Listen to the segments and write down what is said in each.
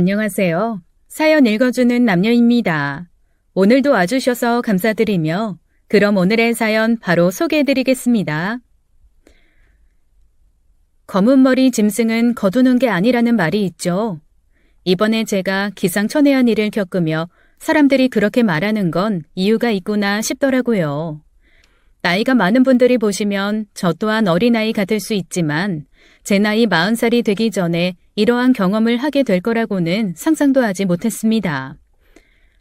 안녕하세요. 사연 읽어주는 남녀입니다. 오늘도 와주셔서 감사드리며 그럼 오늘의 사연 바로 소개해드리겠습니다. 검은 머리 짐승은 거두는 게 아니라는 말이 있죠. 이번에 제가 기상천외한 일을 겪으며 사람들이 그렇게 말하는 건 이유가 있구나 싶더라고요. 나이가 많은 분들이 보시면 저 또한 어린아이 같을 수 있지만 제 나이 40살이 되기 전에 이러한 경험을 하게 될 거라고는 상상도 하지 못했습니다.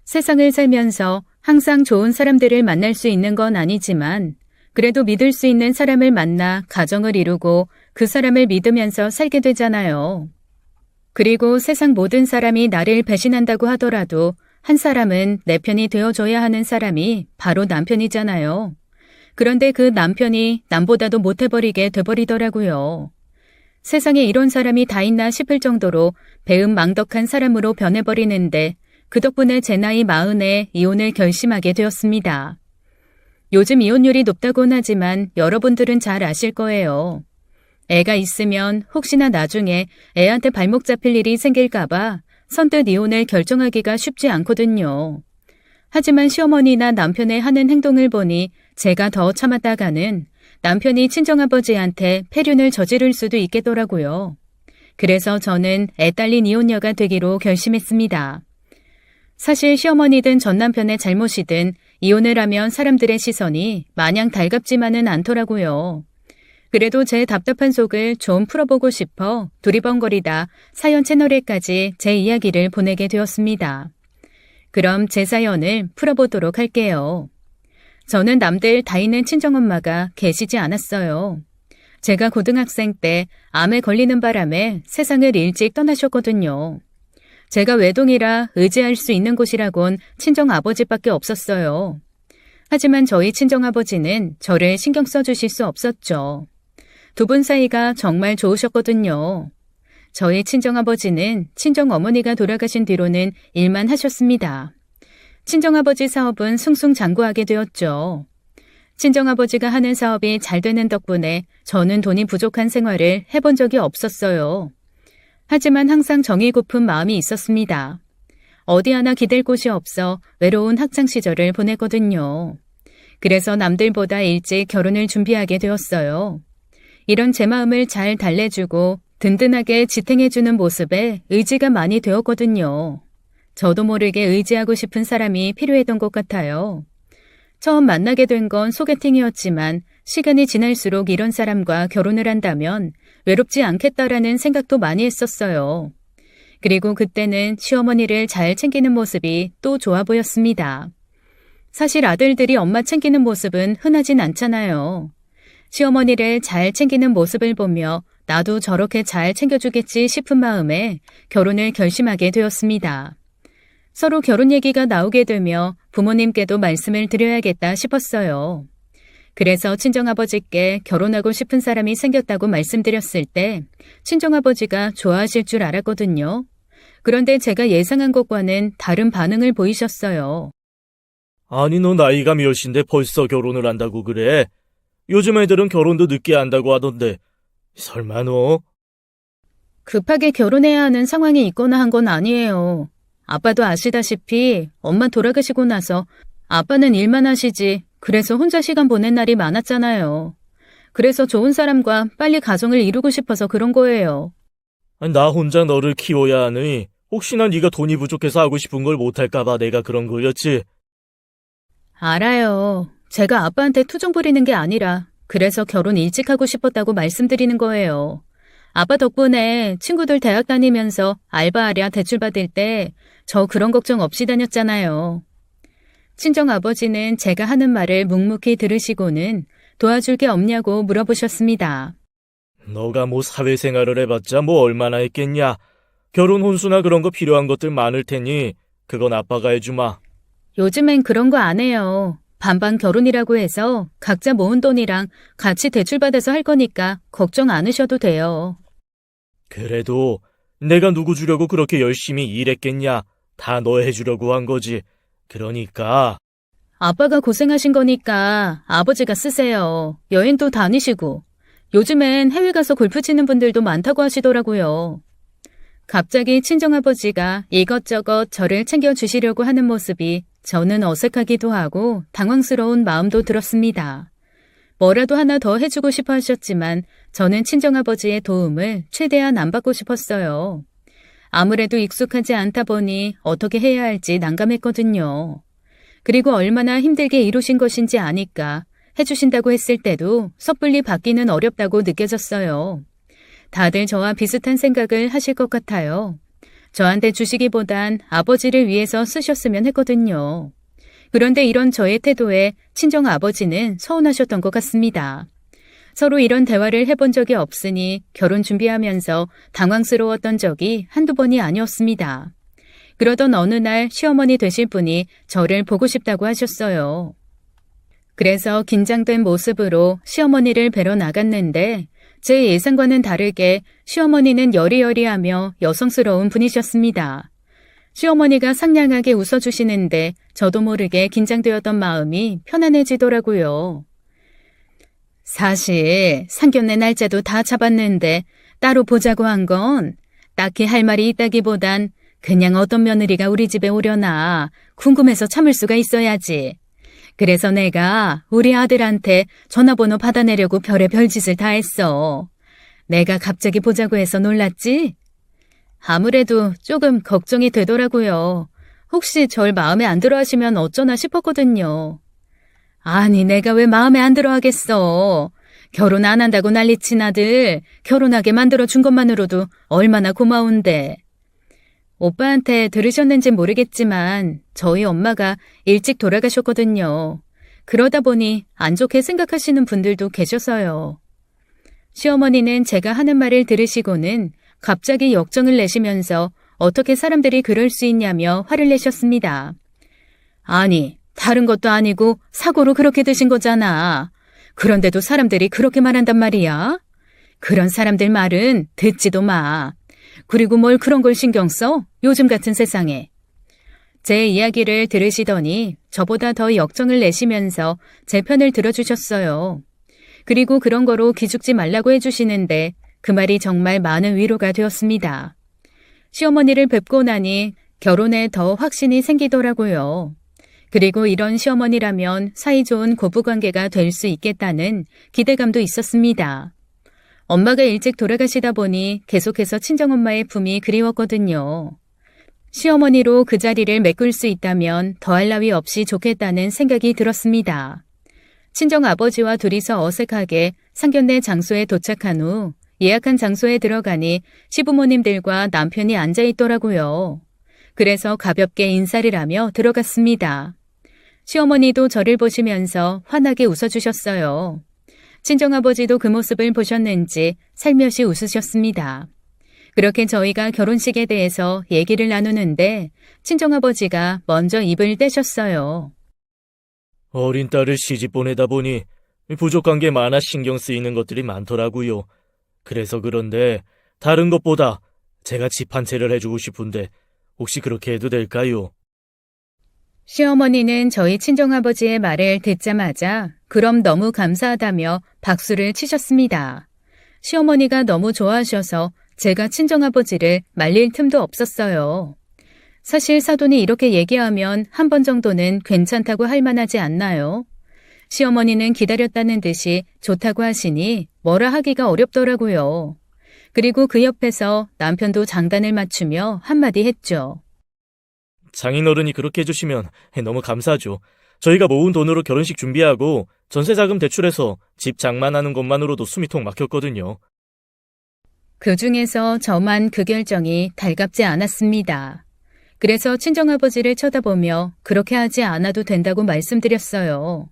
세상을 살면서 항상 좋은 사람들을 만날 수 있는 건 아니지만 그래도 믿을 수 있는 사람을 만나 가정을 이루고 그 사람을 믿으면서 살게 되잖아요. 그리고 세상 모든 사람이 나를 배신한다고 하더라도 한 사람은 내 편이 되어줘야 하는 사람이 바로 남편이잖아요. 그런데 그 남편이 남보다도 못해버리게 돼버리더라고요. 세상에 이런 사람이 다 있나 싶을 정도로 배은망덕한 사람으로 변해버리는데 그 덕분에 제 나이 40에 이혼을 결심하게 되었습니다. 요즘 이혼율이 높다곤 하지만 여러분들은 잘 아실 거예요. 애가 있으면 혹시나 나중에 애한테 발목 잡힐 일이 생길까봐 선뜻 이혼을 결정하기가 쉽지 않거든요. 하지만 시어머니나 남편의 하는 행동을 보니 제가 더 참았다가는 남편이 친정아버지한테 폐륜을 저지를 수도 있겠더라고요. 그래서 저는 애 딸린 이혼녀가 되기로 결심했습니다. 사실 시어머니든 전 남편의 잘못이든 이혼을 하면 사람들의 시선이 마냥 달갑지만은 않더라고요. 그래도 제 답답한 속을 좀 풀어보고 싶어 두리번거리다 사연 채널에까지 제 이야기를 보내게 되었습니다. 그럼 제 사연을 풀어보도록 할게요. 저는 남들 다 있는 친정엄마가 계시지 않았어요. 제가 고등학생 때 암에 걸리는 바람에 세상을 일찍 떠나셨거든요. 제가 외동이라 의지할 수 있는 곳이라곤 친정아버지밖에 없었어요. 하지만 저희 친정아버지는 저를 신경 써주실 수 없었죠. 두 분 사이가 정말 좋으셨거든요. 저희 친정아버지는 친정어머니가 돌아가신 뒤로는 일만 하셨습니다. 친정아버지 사업은 승승장구하게 되었죠. 친정아버지가 하는 사업이 잘 되는 덕분에 저는 돈이 부족한 생활을 해본 적이 없었어요. 하지만 항상 정이 고픈 마음이 있었습니다. 어디 하나 기댈 곳이 없어 외로운 학창시절을 보냈거든요. 그래서 남들보다 일찍 결혼을 준비하게 되었어요. 이런 제 마음을 잘 달래주고 든든하게 지탱해주는 모습에 의지가 많이 되었거든요. 저도 모르게 의지하고 싶은 사람이 필요했던 것 같아요. 처음 만나게 된 건 소개팅이었지만 시간이 지날수록 이런 사람과 결혼을 한다면 외롭지 않겠다라는 생각도 많이 했었어요. 그리고 그때는 시어머니를 잘 챙기는 모습이 또 좋아 보였습니다. 사실 아들들이 엄마 챙기는 모습은 흔하진 않잖아요. 시어머니를 잘 챙기는 모습을 보며 나도 저렇게 잘 챙겨주겠지 싶은 마음에 결혼을 결심하게 되었습니다. 서로 결혼 얘기가 나오게 되며 부모님께도 말씀을 드려야겠다 싶었어요. 그래서 친정아버지께 결혼하고 싶은 사람이 생겼다고 말씀드렸을 때 친정아버지가 좋아하실 줄 알았거든요. 그런데 제가 예상한 것과는 다른 반응을 보이셨어요. 아니, 너 나이가 몇인데 벌써 결혼을 한다고 그래? 요즘 애들은 결혼도 늦게 한다고 하던데 설마 너? 급하게 결혼해야 하는 상황이 있거나 한 건 아니에요. 아빠도 아시다시피 엄마 돌아가시고 나서 아빠는 일만 하시지 그래서 혼자 시간 보낸 날이 많았잖아요. 그래서 좋은 사람과 빨리 가정을 이루고 싶어서 그런 거예요. 아니, 나 혼자 너를 키워야 하니 혹시나 네가 돈이 부족해서 하고 싶은 걸 못할까 봐 내가 그런 거였지. 알아요. 제가 아빠한테 투정 부리는 게 아니라 그래서 결혼 일찍 하고 싶었다고 말씀드리는 거예요. 아빠 덕분에 친구들 대학 다니면서 알바하랴 대출받을 때 저 그런 걱정 없이 다녔잖아요. 친정아버지는 제가 하는 말을 묵묵히 들으시고는 도와줄 게 없냐고 물어보셨습니다. 너가 뭐 사회생활을 해봤자 뭐 얼마나 했겠냐. 결혼 혼수나 그런 거 필요한 것들 많을 테니 그건 아빠가 해주마. 요즘엔 그런 거 안 해요. 반반 결혼이라고 해서 각자 모은 돈이랑 같이 대출받아서 할 거니까 걱정 안 하셔도 돼요. 그래도 내가 누구 주려고 그렇게 열심히 일했겠냐. 다 너 해주려고 한 거지. 그러니까. 아빠가 고생하신 거니까 아버지가 쓰세요. 여행도 다니시고. 요즘엔 해외 가서 골프 치는 분들도 많다고 하시더라고요. 갑자기 친정아버지가 이것저것 저를 챙겨주시려고 하는 모습이 저는 어색하기도 하고 당황스러운 마음도 들었습니다. 뭐라도 하나 더 해주고 싶어 하셨지만 저는 친정아버지의 도움을 최대한 안 받고 싶었어요. 아무래도 익숙하지 않다 보니 어떻게 해야 할지 난감했거든요. 그리고 얼마나 힘들게 이루신 것인지 아니까 해주신다고 했을 때도 섣불리 받기는 어렵다고 느껴졌어요. 다들 저와 비슷한 생각을 하실 것 같아요. 저한테 주시기보단 아버지를 위해서 쓰셨으면 했거든요. 그런데 이런 저의 태도에 친정 아버지는 서운하셨던 것 같습니다. 서로 이런 대화를 해본 적이 없으니 결혼 준비하면서 당황스러웠던 적이 한두 번이 아니었습니다. 그러던 어느 날 시어머니 되실 분이 저를 보고 싶다고 하셨어요. 그래서 긴장된 모습으로 시어머니를 뵈러 나갔는데 제 예상과는 다르게 시어머니는 여리여리하며 여성스러운 분이셨습니다. 시어머니가 상냥하게 웃어주시는데 저도 모르게 긴장되었던 마음이 편안해지더라고요. 사실 상견례 날짜도 다 잡았는데 따로 보자고 한 건 딱히 할 말이 있다기보단 그냥 어떤 며느리가 우리 집에 오려나 궁금해서 참을 수가 있어야지. 그래서 내가 우리 아들한테 전화번호 받아내려고 별의별 짓을 다 했어. 내가 갑자기 보자고 해서 놀랐지? 아무래도 조금 걱정이 되더라고요. 혹시 절 마음에 안 들어 하시면 어쩌나 싶었거든요. 아니, 내가 왜 마음에 안 들어 하겠어. 결혼 안 한다고 난리친 아들 결혼하게 만들어준 것만으로도 얼마나 고마운데. 오빠한테 들으셨는지 모르겠지만 저희 엄마가 일찍 돌아가셨거든요. 그러다 보니 안 좋게 생각하시는 분들도 계셔서요. 시어머니는 제가 하는 말을 들으시고는 갑자기 역정을 내시면서 어떻게 사람들이 그럴 수 있냐며 화를 내셨습니다. 아니, 다른 것도 아니고 사고로 그렇게 되신 거잖아. 그런데도 사람들이 그렇게 말한단 말이야? 그런 사람들 말은 듣지도 마. 그리고 뭘 그런 걸 신경 써? 요즘 같은 세상에. 제 이야기를 들으시더니 저보다 더 역정을 내시면서 제 편을 들어주셨어요. 그리고 그런 거로 기죽지 말라고 해주시는데 그 말이 정말 많은 위로가 되었습니다. 시어머니를 뵙고 나니 결혼에 더 확신이 생기더라고요. 그리고 이런 시어머니라면 사이좋은 고부관계가 될 수 있겠다는 기대감도 있었습니다. 엄마가 일찍 돌아가시다 보니 계속해서 친정엄마의 품이 그리웠거든요. 시어머니로 그 자리를 메꿀 수 있다면 더할 나위 없이 좋겠다는 생각이 들었습니다. 친정아버지와 둘이서 어색하게 상견례 장소에 도착한 후 예약한 장소에 들어가니 시부모님들과 남편이 앉아있더라고요. 그래서 가볍게 인사를 하며 들어갔습니다. 시어머니도 저를 보시면서 환하게 웃어주셨어요. 친정아버지도 그 모습을 보셨는지 살며시 웃으셨습니다. 그렇게 저희가 결혼식에 대해서 얘기를 나누는데 친정아버지가 먼저 입을 떼셨어요. 어린 딸을 시집 보내다 보니 부족한 게 많아 신경 쓰이는 것들이 많더라고요. 그래서 그런데 다른 것보다 제가 집 한 채를 해주고 싶은데 혹시 그렇게 해도 될까요? 시어머니는 저희 친정아버지의 말을 듣자마자 그럼 너무 감사하다며 박수를 치셨습니다. 시어머니가 너무 좋아하셔서 제가 친정아버지를 말릴 틈도 없었어요. 사실 사돈이 이렇게 얘기하면 한 번 정도는 괜찮다고 할 만하지 않나요? 시어머니는 기다렸다는 듯이 좋다고 하시니 뭐라 하기가 어렵더라고요. 그리고 그 옆에서 남편도 장단을 맞추며 한마디 했죠. 장인어른이 그렇게 해주시면 너무 감사하죠. 저희가 모은 돈으로 결혼식 준비하고 전세자금 대출해서 집 장만하는 것만으로도 숨이 턱 막혔거든요. 그 중에서 저만 그 결정이 달갑지 않았습니다. 그래서 친정아버지를 쳐다보며 그렇게 하지 않아도 된다고 말씀드렸어요.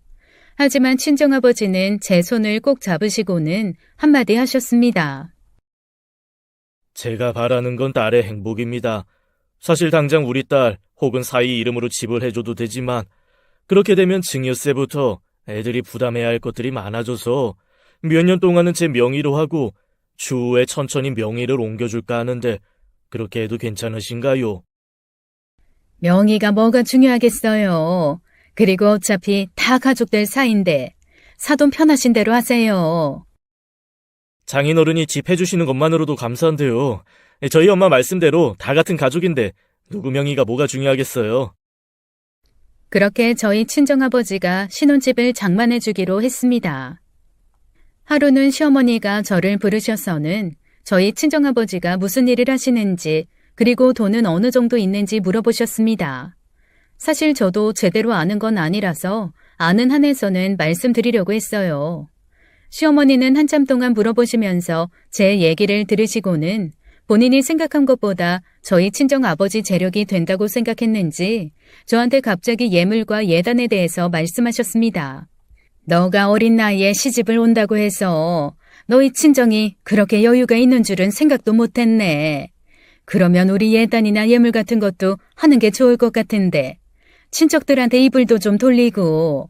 하지만 친정아버지는 제 손을 꼭 잡으시고는 한마디 하셨습니다. 제가 바라는 건 딸의 행복입니다. 사실 당장 우리 딸 혹은 사위 이름으로 집을 해줘도 되지만 그렇게 되면 증여세부터 애들이 부담해야 할 것들이 많아져서 몇 년 동안은 제 명의로 하고 추후에 천천히 명의를 옮겨줄까 하는데 그렇게 해도 괜찮으신가요? 명의가 뭐가 중요하겠어요. 그리고 어차피 다 가족들 사이인데 사돈 편하신 대로 하세요. 장인어른이 집 해주시는 것만으로도 감사한데요. 저희 엄마 말씀대로 다 같은 가족인데 누구 명의가 뭐가 중요하겠어요. 그렇게 저희 친정아버지가 신혼집을 장만해 주기로 했습니다. 하루는 시어머니가 저를 부르셔서는 저희 친정아버지가 무슨 일을 하시는지 그리고 돈은 어느 정도 있는지 물어보셨습니다. 사실 저도 제대로 아는 건 아니라서 아는 한에서는 말씀드리려고 했어요. 시어머니는 한참 동안 물어보시면서 제 얘기를 들으시고는 본인이 생각한 것보다 저희 친정아버지 재력이 된다고 생각했는지 저한테 갑자기 예물과 예단에 대해서 말씀하셨습니다. 너가 어린 나이에 시집을 온다고 해서 너희 친정이 그렇게 여유가 있는 줄은 생각도 못했네. 그러면 우리 예단이나 예물 같은 것도 하는 게 좋을 것 같은데 친척들한테 이불도 좀 돌리고.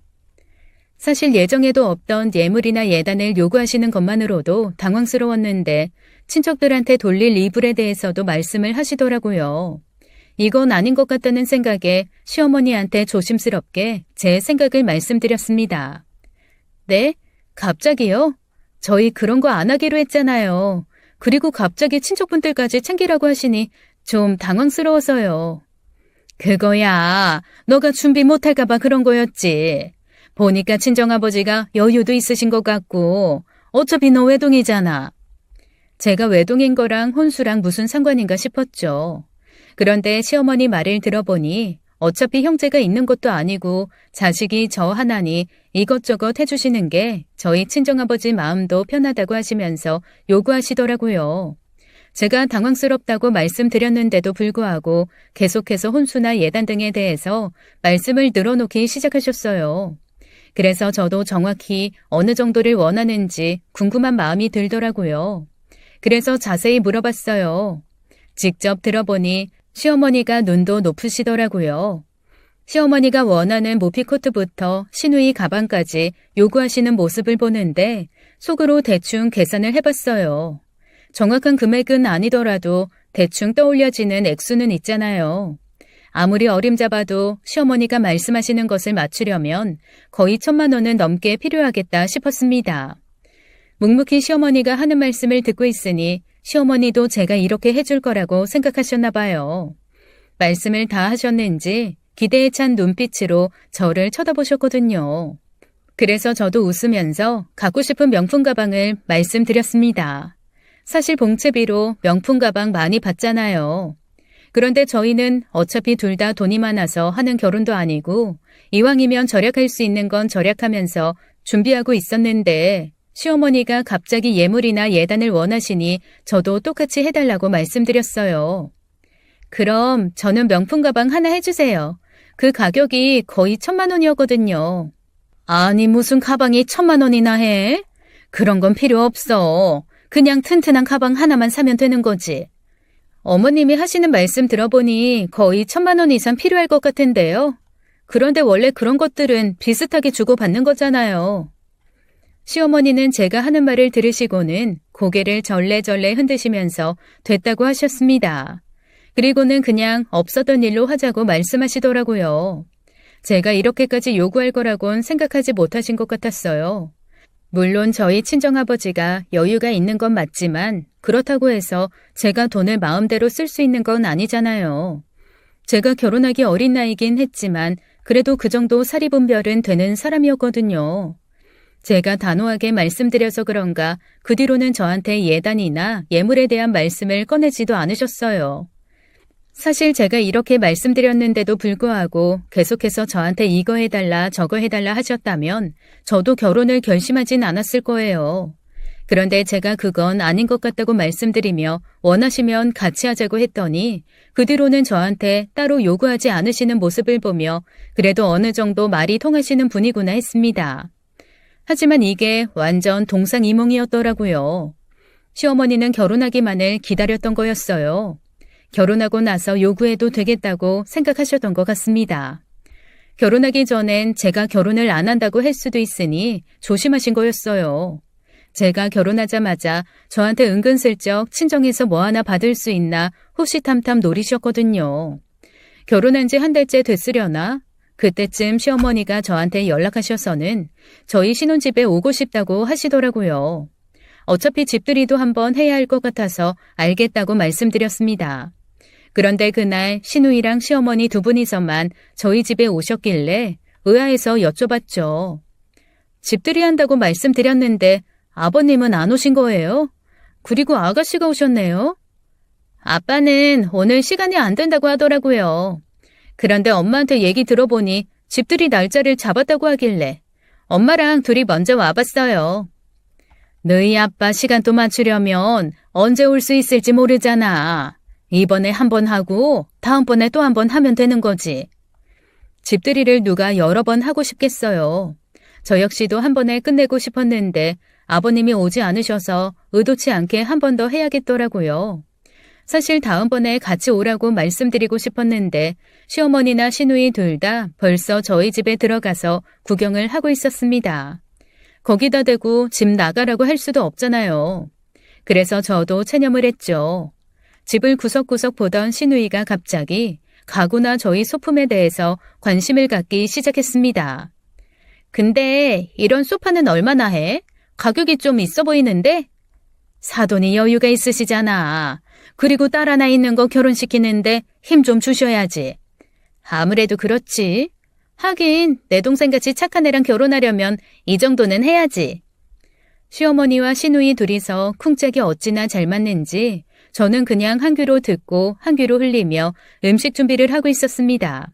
사실 예정에도 없던 예물이나 예단을 요구하시는 것만으로도 당황스러웠는데 친척들한테 돌릴 이불에 대해서도 말씀을 하시더라고요. 이건 아닌 것 같다는 생각에 시어머니한테 조심스럽게 제 생각을 말씀드렸습니다. 네? 갑자기요? 저희 그런 거 안 하기로 했잖아요. 그리고 갑자기 친척분들까지 챙기라고 하시니 좀 당황스러워서요. 그거야, 너가 준비 못할까 봐 그런 거였지. 보니까 친정아버지가 여유도 있으신 것 같고 어차피 너 외동이잖아. 제가 외동인 거랑 혼수랑 무슨 상관인가 싶었죠. 그런데 시어머니 말을 들어보니 어차피 형제가 있는 것도 아니고 자식이 저 하나니 이것저것 해주시는 게 저희 친정아버지 마음도 편하다고 하시면서 요구하시더라고요. 제가 당황스럽다고 말씀드렸는데도 불구하고 계속해서 혼수나 예단 등에 대해서 말씀을 늘어놓기 시작하셨어요. 그래서 저도 정확히 어느 정도를 원하는지 궁금한 마음이 들더라고요. 그래서 자세히 물어봤어요. 직접 들어보니 시어머니가 눈도 높으시더라고요. 시어머니가 원하는 모피코트부터 시누이 가방까지 요구하시는 모습을 보는데 속으로 대충 계산을 해봤어요. 정확한 금액은 아니더라도 대충 떠올려지는 액수는 있잖아요. 아무리 어림잡아도 시어머니가 말씀하시는 것을 맞추려면 거의 1,000만 원은 넘게 필요하겠다 싶었습니다. 묵묵히 시어머니가 하는 말씀을 듣고 있으니 시어머니도 제가 이렇게 해줄 거라고 생각하셨나 봐요. 말씀을 다 하셨는지 기대에 찬 눈빛으로 저를 쳐다보셨거든요. 그래서 저도 웃으면서 갖고 싶은 명품 가방을 말씀드렸습니다. 사실 봉채비로 명품 가방 많이 받잖아요. 그런데 저희는 어차피 둘 다 돈이 많아서 하는 결혼도 아니고 이왕이면 절약할 수 있는 건 절약하면서 준비하고 있었는데 시어머니가 갑자기 예물이나 예단을 원하시니 저도 똑같이 해달라고 말씀드렸어요. 그럼 저는 명품 가방 하나 해주세요. 그 가격이 거의 1,000만 원이었거든요. 아니 무슨 가방이 1,000만 원이나 해? 그런 건 필요 없어. 그냥 튼튼한 가방 하나만 사면 되는 거지. 어머님이 하시는 말씀 들어보니 거의 1,000만 원 이상 필요할 것 같은데요. 그런데 원래 그런 것들은 비슷하게 주고받는 거잖아요. 시어머니는 제가 하는 말을 들으시고는 고개를 절레절레 흔드시면서 됐다고 하셨습니다. 그리고는 그냥 없었던 일로 하자고 말씀하시더라고요. 제가 이렇게까지 요구할 거라곤 생각하지 못하신 것 같았어요. 물론 저희 친정아버지가 여유가 있는 건 맞지만 그렇다고 해서 제가 돈을 마음대로 쓸 수 있는 건 아니잖아요. 제가 결혼하기 어린 나이긴 했지만 그래도 그 정도 사리분별은 되는 사람이었거든요. 제가 단호하게 말씀드려서 그런가 그 뒤로는 저한테 예단이나 예물에 대한 말씀을 꺼내지도 않으셨어요. 사실 제가 이렇게 말씀드렸는데도 불구하고 계속해서 저한테 이거 해달라 저거 해달라 하셨다면 저도 결혼을 결심하진 않았을 거예요. 그런데 제가 그건 아닌 것 같다고 말씀드리며 원하시면 같이 하자고 했더니 그 뒤로는 저한테 따로 요구하지 않으시는 모습을 보며 그래도 어느 정도 말이 통하시는 분이구나 했습니다. 하지만 이게 완전 동상이몽이었더라고요. 시어머니는 결혼하기만을 기다렸던 거였어요. 결혼하고 나서 요구해도 되겠다고 생각하셨던 것 같습니다. 결혼하기 전엔 제가 결혼을 안 한다고 할 수도 있으니 조심하신 거였어요. 제가 결혼하자마자 저한테 은근슬쩍 친정에서 뭐 하나 받을 수 있나 호시탐탐 노리셨거든요. 결혼한 지 한 달째 됐으려나? 그때쯤 시어머니가 저한테 연락하셔서는 저희 신혼집에 오고 싶다고 하시더라고요. 어차피 집들이도 한번 해야 할 것 같아서 알겠다고 말씀드렸습니다. 그런데 그날 시누이랑 시어머니 두 분이서만 저희 집에 오셨길래 의아해서 여쭤봤죠. 집들이 한다고 말씀드렸는데 아버님은 안 오신 거예요? 그리고 아가씨가 오셨네요? 아빠는 오늘 시간이 안 된다고 하더라고요. 그런데 엄마한테 얘기 들어보니 집들이 날짜를 잡았다고 하길래 엄마랑 둘이 먼저 와봤어요. 너희 아빠 시간 또 맞추려면 언제 올 수 있을지 모르잖아. 이번에 한 번 하고 다음번에 또 한 번 하면 되는 거지. 집들이를 누가 여러 번 하고 싶겠어요. 저 역시도 한 번에 끝내고 싶었는데 아버님이 오지 않으셔서 의도치 않게 한 번 더 해야겠더라고요. 사실 다음번에 같이 오라고 말씀드리고 싶었는데 시어머니나 시누이 둘 다 벌써 저희 집에 들어가서 구경을 하고 있었습니다. 거기다 대고 집 나가라고 할 수도 없잖아요. 그래서 저도 체념을 했죠. 집을 구석구석 보던 시누이가 갑자기 가구나 저희 소품에 대해서 관심을 갖기 시작했습니다. 근데 이런 소파는 얼마나 해? 가격이 좀 있어 보이는데? 사돈이 여유가 있으시잖아. 그리고 딸 하나 있는 거 결혼시키는데 힘 좀 주셔야지. 아무래도 그렇지. 하긴 내 동생같이 착한 애랑 결혼하려면 이 정도는 해야지. 시어머니와 시누이 둘이서 쿵짝이 어찌나 잘 맞는지 저는 그냥 한 귀로 듣고 한 귀로 흘리며 음식 준비를 하고 있었습니다.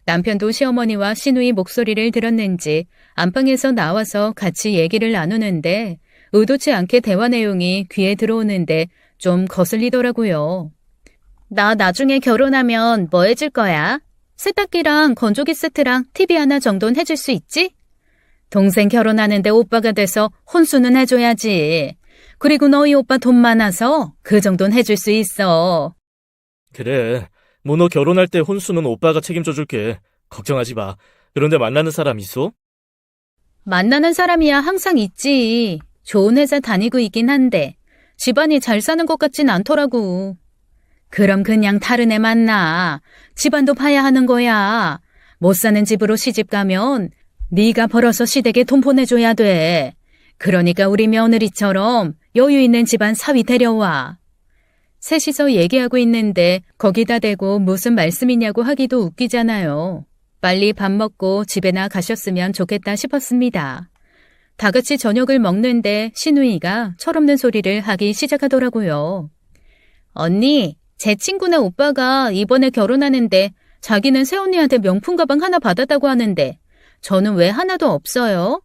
남편도 시어머니와 시누이 목소리를 들었는지 안방에서 나와서 같이 얘기를 나누는데 의도치 않게 대화 내용이 귀에 들어오는데 좀 거슬리더라고요. 나 나중에 결혼하면 뭐 해줄 거야? 세탁기랑 건조기 세트랑 TV 하나 정도는 해줄 수 있지? 동생 결혼하는데 오빠가 돼서 혼수는 해줘야지. 그리고 너희 오빠 돈 많아서 그 정도는 해줄 수 있어. 그래. 뭐 너 결혼할 때 혼수는 오빠가 책임져 줄게. 걱정하지 마. 그런데 만나는 사람 있어? 만나는 사람이야 항상 있지. 좋은 회사 다니고 있긴 한데 집안이 잘 사는 것 같진 않더라고. 그럼 그냥 다른 애 만나. 집안도 봐야 하는 거야. 못 사는 집으로 시집 가면 네가 벌어서 시댁에 돈 보내줘야 돼. 그러니까 우리 며느리처럼 여유 있는 집안 사위 데려와. 셋이서 얘기하고 있는데 거기다 대고 무슨 말씀이냐고 하기도 웃기잖아요. 빨리 밥 먹고 집에나 가셨으면 좋겠다 싶었습니다. 다 같이 저녁을 먹는데 시누이가 철없는 소리를 하기 시작하더라고요. 언니, 제 친구네 오빠가 이번에 결혼하는데 자기는 새언니한테 명품 가방 하나 받았다고 하는데 저는 왜 하나도 없어요?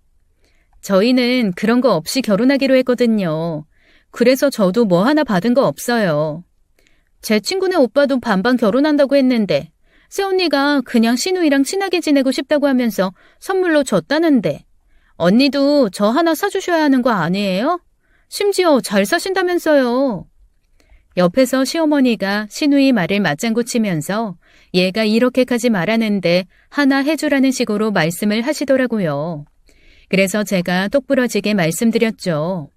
저희는 그런 거 없이 결혼하기로 했거든요. 그래서 저도 뭐 하나 받은 거 없어요. 제 친구네 오빠도 반반 결혼한다고 했는데 새언니가 그냥 시누이랑 친하게 지내고 싶다고 하면서 선물로 줬다는데 언니도 저 하나 사주셔야 하는 거 아니에요? 심지어 잘 사신다면서요. 옆에서 시어머니가 시누이 말을 맞장구 치면서 얘가 이렇게까지 말하는데 하나 해주라는 식으로 말씀을 하시더라고요. 그래서 제가 똑부러지게 말씀드렸죠.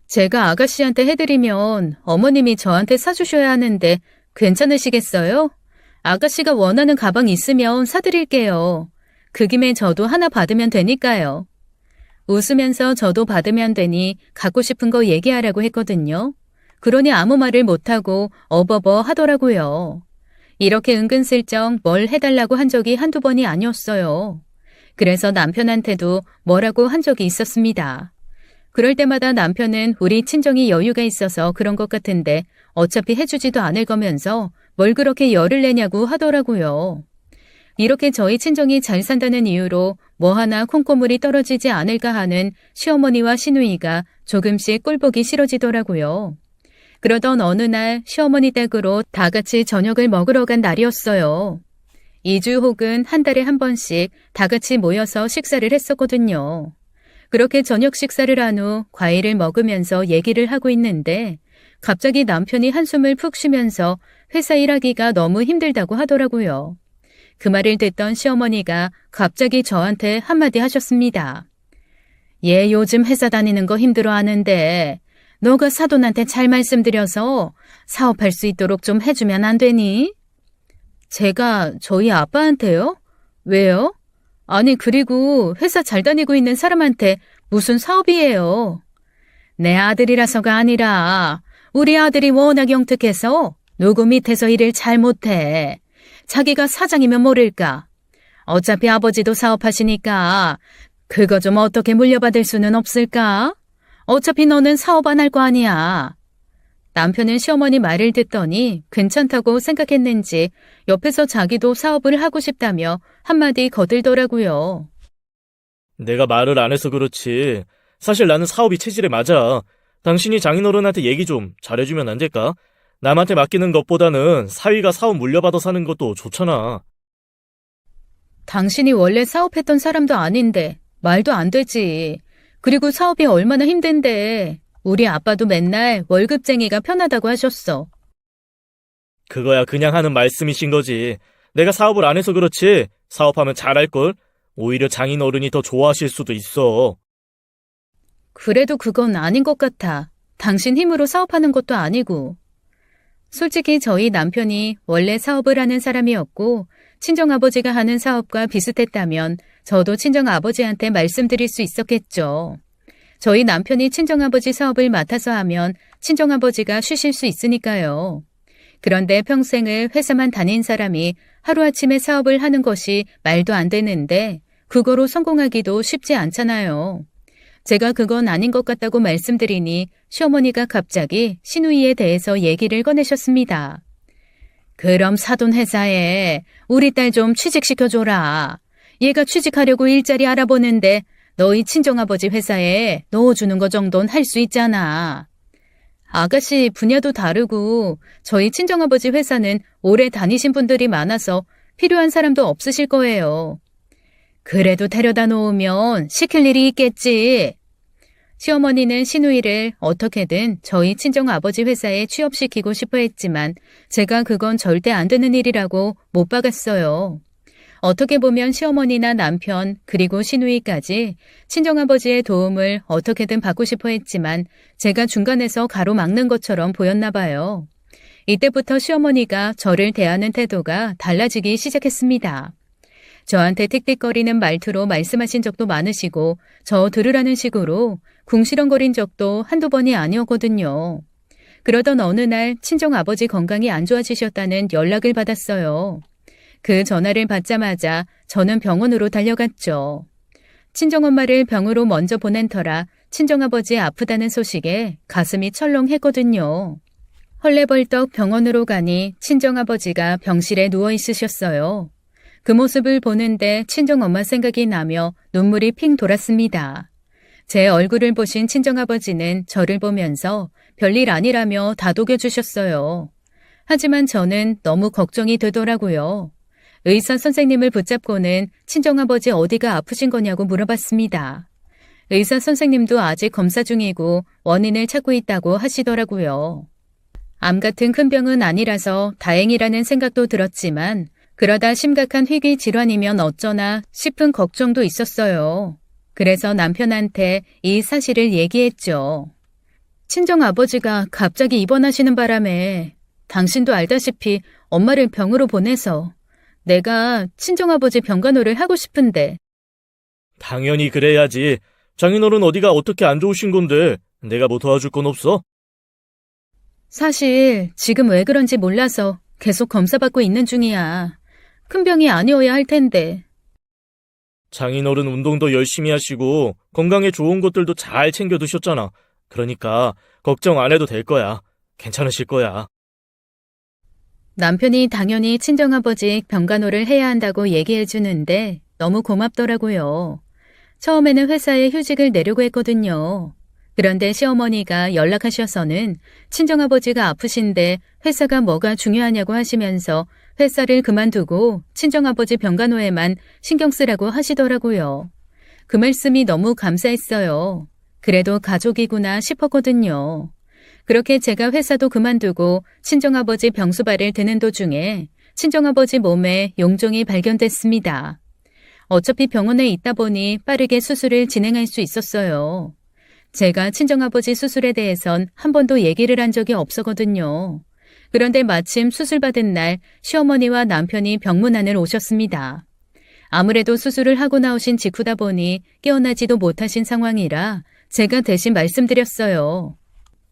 제가 아가씨한테 해드리면 어머님이 저한테 사주셔야 하는데 괜찮으시겠어요? 아가씨가 원하는 가방 있으면 사드릴게요. 그 김에 저도 하나 받으면 되니까요. 웃으면서 저도 받으면 되니 갖고 싶은 거 얘기하라고 했거든요. 그러니 아무 말을 못하고 어버버 하더라고요. 이렇게 은근슬쩍 뭘 해달라고 한 적이 한두 번이 아니었어요. 그래서 남편한테도 뭐라고 한 적이 있었습니다. 그럴 때마다 남편은 우리 친정이 여유가 있어서 그런 것 같은데 어차피 해주지도 않을 거면서 뭘 그렇게 열을 내냐고 하더라고요. 이렇게 저희 친정이 잘 산다는 이유로 뭐 하나 콩고물이 떨어지지 않을까 하는 시어머니와 시누이가 조금씩 꼴보기 싫어지더라고요. 그러던 어느 날 시어머니 댁으로 다 같이 저녁을 먹으러 간 날이었어요. 2주 혹은 한 달에 한 번씩 다 같이 모여서 식사를 했었거든요. 그렇게 저녁 식사를 한 후 과일을 먹으면서 얘기를 하고 있는데 갑자기 남편이 한숨을 푹 쉬면서 회사 일하기가 너무 힘들다고 하더라고요. 그 말을 듣던 시어머니가 갑자기 저한테 한마디 하셨습니다. 얘 요즘 회사 다니는 거 힘들어 하는데 너가 사돈한테 잘 말씀드려서 사업할 수 있도록 좀 해주면 안 되니? 제가 저희 아빠한테요? 왜요? 아니 그리고 회사 잘 다니고 있는 사람한테 무슨 사업이에요? 내 아들이라서가 아니라 우리 아들이 워낙 영특해서 누구 밑에서 일을 잘 못해. 자기가 사장이면 모를까. 어차피 아버지도 사업하시니까 그거 좀 어떻게 물려받을 수는 없을까? 어차피 너는 사업 안 할 거 아니야. 남편은 시어머니 말을 듣더니 괜찮다고 생각했는지 옆에서 자기도 사업을 하고 싶다며 한마디 거들더라고요. 내가 말을 안 해서 그렇지. 사실 나는 사업이 체질에 맞아. 당신이 장인어른한테 얘기 좀 잘해주면 안 될까? 남한테 맡기는 것보다는 사위가 사업 물려받아 사는 것도 좋잖아. 당신이 원래 사업했던 사람도 아닌데 말도 안 되지. 그리고 사업이 얼마나 힘든데. 우리 아빠도 맨날 월급쟁이가 편하다고 하셨어. 그거야 그냥 하는 말씀이신 거지. 내가 사업을 안 해서 그렇지. 사업하면 잘할걸. 오히려 장인어른이 더 좋아하실 수도 있어. 그래도 그건 아닌 것 같아. 당신 힘으로 사업하는 것도 아니고. 솔직히 저희 남편이 원래 사업을 하는 사람이었고 친정아버지가 하는 사업과 비슷했다면 저도 친정아버지한테 말씀드릴 수 있었겠죠. 저희 남편이 친정아버지 사업을 맡아서 하면 친정아버지가 쉬실 수 있으니까요. 그런데 평생을 회사만 다닌 사람이 하루아침에 사업을 하는 것이 말도 안 되는데 그거로 성공하기도 쉽지 않잖아요. 제가 그건 아닌 것 같다고 말씀드리니 시어머니가 갑자기 시누이에 대해서 얘기를 꺼내셨습니다. 그럼 사돈회사에 우리 딸 좀 취직시켜줘라. 얘가 취직하려고 일자리 알아보는데 너희 친정아버지 회사에 넣어주는 거 정도는 할 수 있잖아. 아가씨 분야도 다르고 저희 친정아버지 회사는 오래 다니신 분들이 많아서 필요한 사람도 없으실 거예요. 그래도 데려다 놓으면 시킬 일이 있겠지. 시어머니는 시누이를 어떻게든 저희 친정아버지 회사에 취업시키고 싶어 했지만 제가 그건 절대 안 되는 일이라고 못 박았어요. 어떻게 보면 시어머니나 남편 그리고 시누이까지 친정아버지의 도움을 어떻게든 받고 싶어 했지만 제가 중간에서 가로막는 것처럼 보였나 봐요. 이때부터 시어머니가 저를 대하는 태도가 달라지기 시작했습니다. 저한테 틱틱거리는 말투로 말씀하신 적도 많으시고 저 들으라는 식으로 궁시렁거린 적도 한두 번이 아니었거든요. 그러던 어느 날 친정아버지 건강이 안 좋아지셨다는 연락을 받았어요. 그 전화를 받자마자 저는 병원으로 달려갔죠. 친정엄마를 병으로 먼저 보낸 터라 친정아버지 아프다는 소식에 가슴이 철렁했거든요. 헐레벌떡 병원으로 가니 친정아버지가 병실에 누워 있으셨어요. 그 모습을 보는데 친정엄마 생각이 나며 눈물이 핑 돌았습니다. 제 얼굴을 보신 친정아버지는 저를 보면서 별일 아니라며 다독여주셨어요. 하지만 저는 너무 걱정이 되더라고요. 의사 선생님을 붙잡고는 친정아버지 어디가 아프신 거냐고 물어봤습니다. 의사 선생님도 아직 검사 중이고 원인을 찾고 있다고 하시더라고요. 암 같은 큰 병은 아니라서 다행이라는 생각도 들었지만 그러다 심각한 희귀 질환이면 어쩌나 싶은 걱정도 있었어요. 그래서 남편한테 이 사실을 얘기했죠. 친정아버지가 갑자기 입원하시는 바람에 당신도 알다시피 엄마를 병으로 보내서 내가 친정아버지 병간호를 하고 싶은데. 당연히 그래야지. 장인어른 어디가 어떻게 안 좋으신 건데 내가 뭐 도와줄 건 없어? 사실 지금 왜 그런지 몰라서 계속 검사받고 있는 중이야. 큰 병이 아니어야 할 텐데. 장인어른 운동도 열심히 하시고 건강에 좋은 것들도 잘 챙겨 드셨잖아. 그러니까 걱정 안 해도 될 거야. 괜찮으실 거야. 남편이 당연히 친정아버지 병간호를 해야 한다고 얘기해 주는데 너무 고맙더라고요. 처음에는 회사에 휴직을 내려고 했거든요. 그런데 시어머니가 연락하셔서는 친정아버지가 아프신데 회사가 뭐가 중요하냐고 하시면서 회사를 그만두고 친정아버지 병간호에만 신경 쓰라고 하시더라고요. 그 말씀이 너무 감사했어요. 그래도 가족이구나 싶었거든요. 그렇게 제가 회사도 그만두고 친정아버지 병수발을 드는 도중에 친정아버지 몸에 용종이 발견됐습니다. 어차피 병원에 있다 보니 빠르게 수술을 진행할 수 있었어요. 제가 친정아버지 수술에 대해선 한 번도 얘기를 한 적이 없었거든요. 그런데 마침 수술받은 날 시어머니와 남편이 병문안을 오셨습니다. 아무래도 수술을 하고 나오신 직후다 보니 깨어나지도 못하신 상황이라 제가 대신 말씀드렸어요.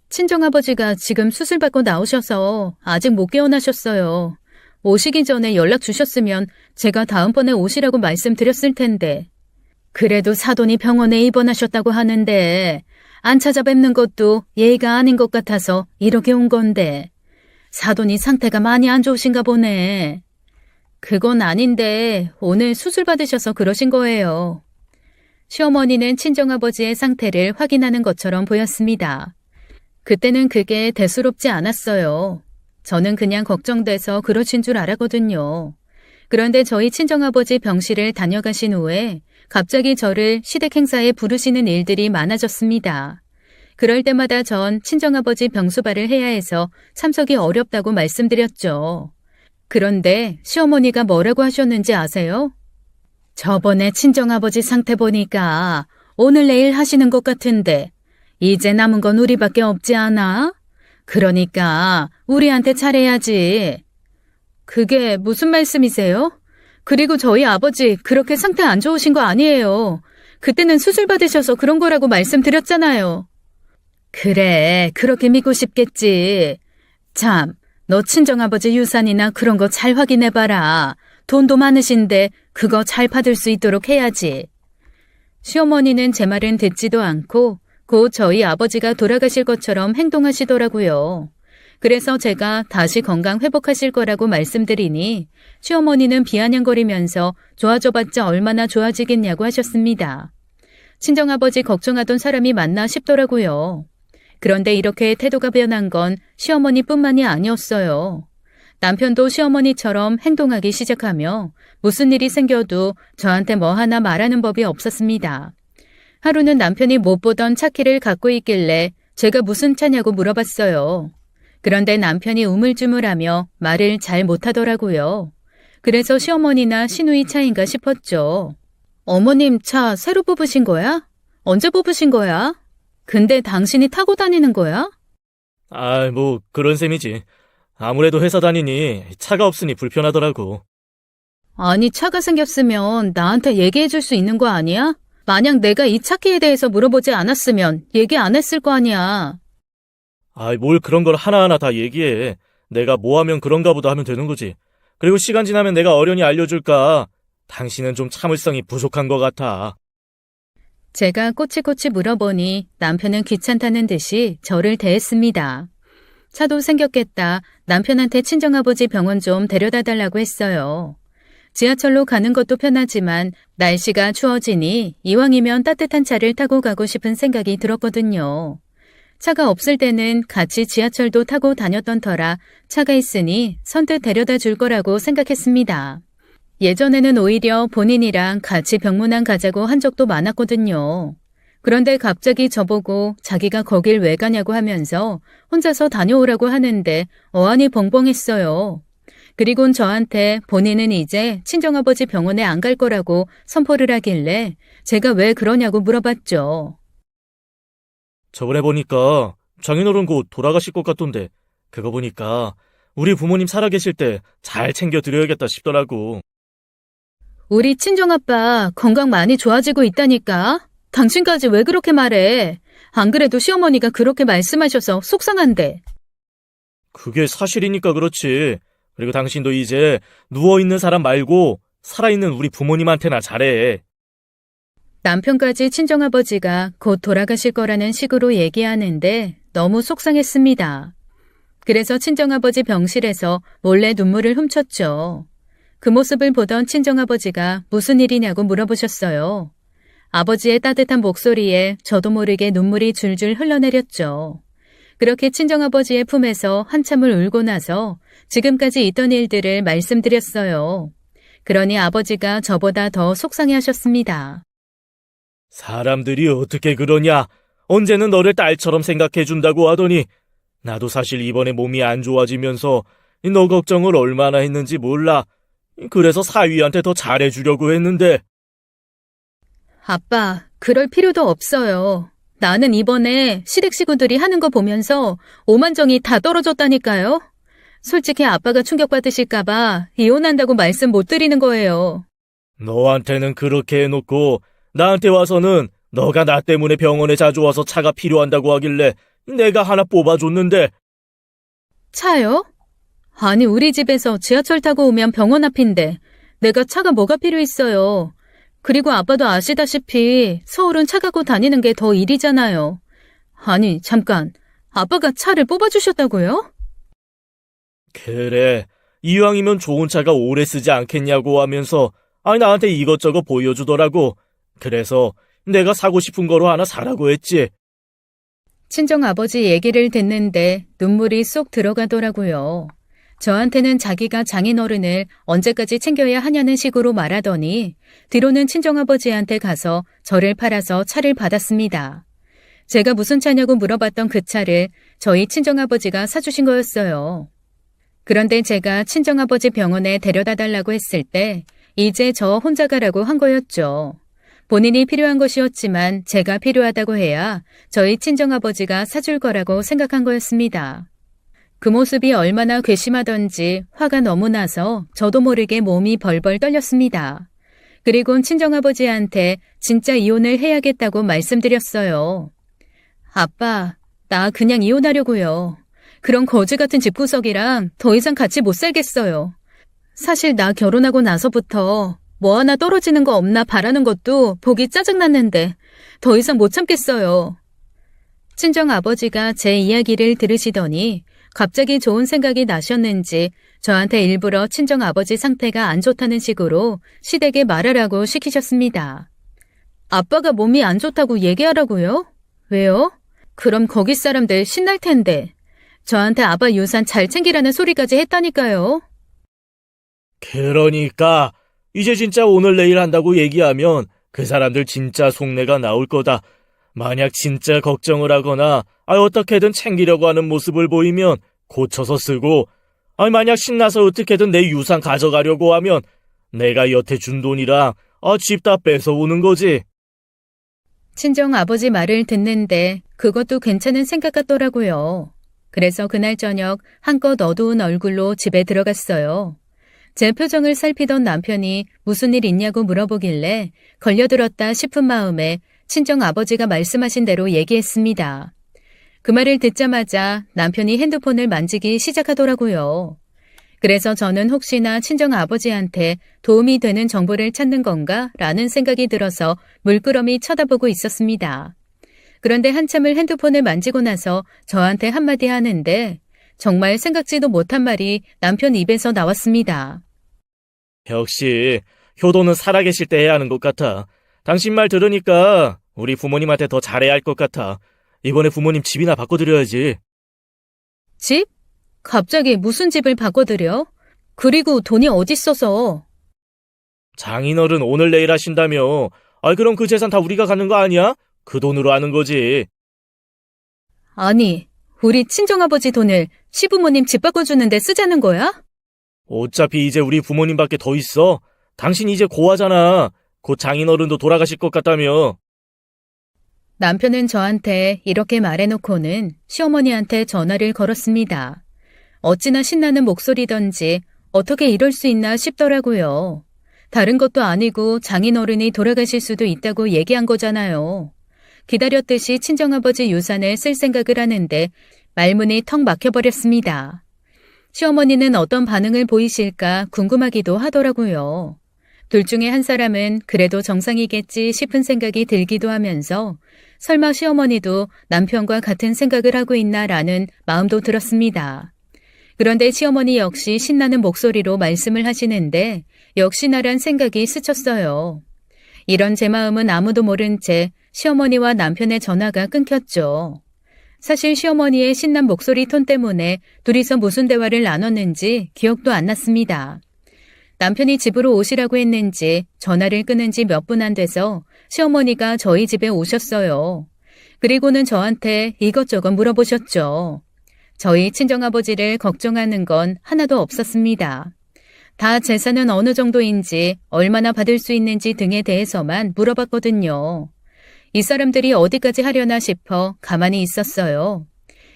친정아버지가 지금 수술받고 나오셔서 아직 못 깨어나셨어요. 오시기 전에 연락 주셨으면 제가 다음번에 오시라고 말씀드렸을 텐데. 그래도 사돈이 병원에 입원하셨다고 하는데 안 찾아뵙는 것도 예의가 아닌 것 같아서 이렇게 온 건데. 사돈이 상태가 많이 안 좋으신가 보네. 그건 아닌데 오늘 수술 받으셔서 그러신 거예요. 시어머니는 친정아버지의 상태를 확인하는 것처럼 보였습니다. 그때는 그게 대수롭지 않았어요. 저는 그냥 걱정돼서 그러신 줄 알았거든요. 그런데 저희 친정아버지 병실을 다녀가신 후에 갑자기 저를 시댁 행사에 부르시는 일들이 많아졌습니다. 그럴 때마다 전 친정아버지 병수발을 해야 해서 참석이 어렵다고 말씀드렸죠. 그런데 시어머니가 뭐라고 하셨는지 아세요? 저번에 친정아버지 상태 보니까 오늘 내일 하시는 것 같은데 이제 남은 건 우리밖에 없지 않아? 그러니까 우리한테 잘해야지. 그게 무슨 말씀이세요? 그리고 저희 아버지 그렇게 상태 안 좋으신 거 아니에요. 그때는 수술 받으셔서 그런 거라고 말씀드렸잖아요. 그래, 그렇게 믿고 싶겠지. 참, 너 친정아버지 유산이나 그런 거 잘 확인해봐라. 돈도 많으신데 그거 잘 받을 수 있도록 해야지. 시어머니는 제 말은 듣지도 않고 곧 저희 아버지가 돌아가실 것처럼 행동하시더라고요. 그래서 제가 다시 건강 회복하실 거라고 말씀드리니 시어머니는 비아냥거리면서 좋아져봤자 얼마나 좋아지겠냐고 하셨습니다. 친정아버지 걱정하던 사람이 맞나 싶더라고요. 그런데 이렇게 태도가 변한 건 시어머니뿐만이 아니었어요. 남편도 시어머니처럼 행동하기 시작하며 무슨 일이 생겨도 저한테 뭐 하나 말하는 법이 없었습니다. 하루는 남편이 못 보던 차키를 갖고 있길래 제가 무슨 차냐고 물어봤어요. 그런데 남편이 우물쭈물하며 말을 잘 못하더라고요. 그래서 시어머니나 시누이 차인가 싶었죠. 어머님 차 새로 뽑으신 거야? 언제 뽑으신 거야? 근데 당신이 타고 다니는 거야? 뭐 그런 셈이지. 아무래도 회사 다니니 차가 없으니 불편하더라고. 아니 차가 생겼으면 나한테 얘기해 줄 수 있는 거 아니야? 만약 내가 이 차키에 대해서 물어보지 않았으면 얘기 안 했을 거 아니야. 뭘 그런 걸 하나하나 다 얘기해. 내가 뭐 하면 그런가 보다 하면 되는 거지. 그리고 시간 지나면 내가 어련히 알려줄까. 당신은 좀 참을성이 부족한 것 같아. 제가 꼬치꼬치 물어보니 남편은 귀찮다는 듯이 저를 대했습니다. 차도 생겼겠다. 남편한테 친정아버지 병원 좀 데려다 달라고 했어요. 지하철로 가는 것도 편하지만 날씨가 추워지니 이왕이면 따뜻한 차를 타고 가고 싶은 생각이 들었거든요. 차가 없을 때는 같이 지하철도 타고 다녔던 터라 차가 있으니 선뜻 데려다 줄 거라고 생각했습니다. 예전에는 오히려 본인이랑 같이 병문안 가자고 한 적도 많았거든요. 그런데 갑자기 저보고 자기가 거길 왜 가냐고 하면서 혼자서 다녀오라고 하는데 어안이 벙벙했어요. 그리곤 저한테 본인은 이제 친정아버지 병원에 안 갈 거라고 선포를 하길래 제가 왜 그러냐고 물어봤죠. 저번에 보니까 장인어른 곧 돌아가실 것 같던데 그거 보니까 우리 부모님 살아계실 때 잘 챙겨드려야겠다 싶더라고. 우리 친정아빠 건강 많이 좋아지고 있다니까. 당신까지 왜 그렇게 말해? 안 그래도 시어머니가 그렇게 말씀하셔서 속상한데. 그게 사실이니까 그렇지. 그리고 당신도 이제 누워있는 사람 말고 살아있는 우리 부모님한테나 잘해. 남편까지 친정아버지가 곧 돌아가실 거라는 식으로 얘기하는데 너무 속상했습니다. 그래서 친정아버지 병실에서 몰래 눈물을 훔쳤죠. 그 모습을 보던 친정아버지가 무슨 일이냐고 물어보셨어요. 아버지의 따뜻한 목소리에 저도 모르게 눈물이 줄줄 흘러내렸죠. 그렇게 친정아버지의 품에서 한참을 울고 나서 지금까지 있던 일들을 말씀드렸어요. 그러니 아버지가 저보다 더 속상해하셨습니다. 사람들이 어떻게 그러냐? 언제는 너를 딸처럼 생각해준다고 하더니 나도 사실 이번에 몸이 안 좋아지면서 너 걱정을 얼마나 했는지 몰라. 그래서 사위한테 더 잘해주려고 했는데. 아빠, 그럴 필요도 없어요. 나는 이번에 시댁 식구들이 하는 거 보면서 오만정이 다 떨어졌다니까요. 솔직히 아빠가 충격받으실까봐 이혼한다고 말씀 못 드리는 거예요. 너한테는 그렇게 해놓고 나한테 와서는 너가 나 때문에 병원에 자주 와서 차가 필요한다고 하길래 내가 하나 뽑아줬는데. 차요? 아니, 우리 집에서 지하철 타고 오면 병원 앞인데 내가 차가 뭐가 필요했어요. 그리고 아빠도 아시다시피 서울은 차 갖고 다니는 게 더 일이잖아요. 아니, 잠깐. 아빠가 차를 뽑아주셨다고요? 그래, 이왕이면 좋은 차가 오래 쓰지 않겠냐고 하면서 나한테 이것저것 보여주더라고. 그래서 내가 사고 싶은 거로 하나 사라고 했지. 친정아버지 얘기를 듣는데 눈물이 쏙 들어가더라고요. 저한테는 자기가 장인어른을 언제까지 챙겨야 하냐는 식으로 말하더니 뒤로는 친정아버지한테 가서 저를 팔아서 차를 받았습니다. 제가 무슨 차냐고 물어봤던 그 차를 저희 친정아버지가 사주신 거였어요. 그런데 제가 친정아버지 병원에 데려다 달라고 했을 때 이제 저 혼자 가라고 한 거였죠. 본인이 필요한 것이었지만 제가 필요하다고 해야 저희 친정아버지가 사줄 거라고 생각한 거였습니다. 그 모습이 얼마나 괘씸하던지 화가 너무 나서 저도 모르게 몸이 벌벌 떨렸습니다. 그리곤 친정아버지한테 진짜 이혼을 해야겠다고 말씀드렸어요. 아빠, 나 그냥 이혼하려고요. 그런 거지 같은 집구석이랑 더 이상 같이 못 살겠어요. 사실 나 결혼하고 나서부터 뭐 하나 떨어지는 거 없나 바라는 것도 보기 짜증났는데 더 이상 못 참겠어요. 친정아버지가 제 이야기를 들으시더니 갑자기 좋은 생각이 나셨는지 저한테 일부러 친정아버지 상태가 안 좋다는 식으로 시댁에 말하라고 시키셨습니다. 아빠가 몸이 안 좋다고 얘기하라고요? 왜요? 그럼 거기 사람들 신날 텐데. 저한테 아빠 유산 잘 챙기라는 소리까지 했다니까요. 그러니까 이제 진짜 오늘 내일 한다고 얘기하면 그 사람들 진짜 속내가 나올 거다. 만약 진짜 걱정을 하거나 어떻게든 챙기려고 하는 모습을 보이면 고쳐서 쓰고, 만약 신나서 어떻게든 내 유산 가져가려고 하면 내가 여태 준 돈이랑 집 다 뺏어오는 거지. 친정아버지 말을 듣는데 그것도 괜찮은 생각 같더라고요. 그래서 그날 저녁 한껏 어두운 얼굴로 집에 들어갔어요. 제 표정을 살피던 남편이 무슨 일 있냐고 물어보길래 걸려들었다 싶은 마음에 친정아버지가 말씀하신 대로 얘기했습니다. 그 말을 듣자마자 남편이 핸드폰을 만지기 시작하더라고요. 그래서 저는 혹시나 친정아버지한테 도움이 되는 정보를 찾는 건가 라는 생각이 들어서 물끄러미 쳐다보고 있었습니다. 그런데 한참을 핸드폰을 만지고 나서 저한테 한마디 하는데 정말 생각지도 못한 말이 남편 입에서 나왔습니다. 역시 효도는 살아계실 때 해야 하는 것 같아. 당신 말 들으니까 우리 부모님한테 더 잘해야 할 것 같아. 이번에 부모님 집이나 바꿔드려야지. 집? 갑자기 무슨 집을 바꿔드려? 그리고 돈이 어디 있어서? 장인어른 오늘 내일 하신다며. 그럼 그 재산 다 우리가 갖는 거 아니야? 그 돈으로 하는 거지. 아니, 우리 친정아버지 돈을 시부모님 집 바꿔주는데 쓰자는 거야? 어차피 이제 우리 부모님밖에 더 있어. 당신 이제 고하잖아. 곧 장인어른도 돌아가실 것 같다며. 남편은 저한테 이렇게 말해놓고는 시어머니한테 전화를 걸었습니다. 어찌나 신나는 목소리던지 어떻게 이럴 수 있나 싶더라고요. 다른 것도 아니고 장인어른이 돌아가실 수도 있다고 얘기한 거잖아요. 기다렸듯이 친정아버지 유산을 쓸 생각을 하는데 말문이 턱 막혀버렸습니다. 시어머니는 어떤 반응을 보이실까 궁금하기도 하더라고요. 둘 중에 한 사람은 그래도 정상이겠지 싶은 생각이 들기도 하면서 설마 시어머니도 남편과 같은 생각을 하고 있나라는 마음도 들었습니다. 그런데 시어머니 역시 신나는 목소리로 말씀을 하시는데 역시나란 생각이 스쳤어요. 이런 제 마음은 아무도 모른 채 시어머니와 남편의 전화가 끊겼죠. 사실 시어머니의 신난 목소리 톤 때문에 둘이서 무슨 대화를 나눴는지 기억도 안 났습니다. 남편이 집으로 오시라고 했는지 전화를 끊은 지 몇 분 안 돼서 시어머니가 저희 집에 오셨어요. 그리고는 저한테 이것저것 물어보셨죠. 저희 친정아버지를 걱정하는 건 하나도 없었습니다. 다 재산은 어느 정도인지 얼마나 받을 수 있는지 등에 대해서만 물어봤거든요. 이 사람들이 어디까지 하려나 싶어 가만히 있었어요.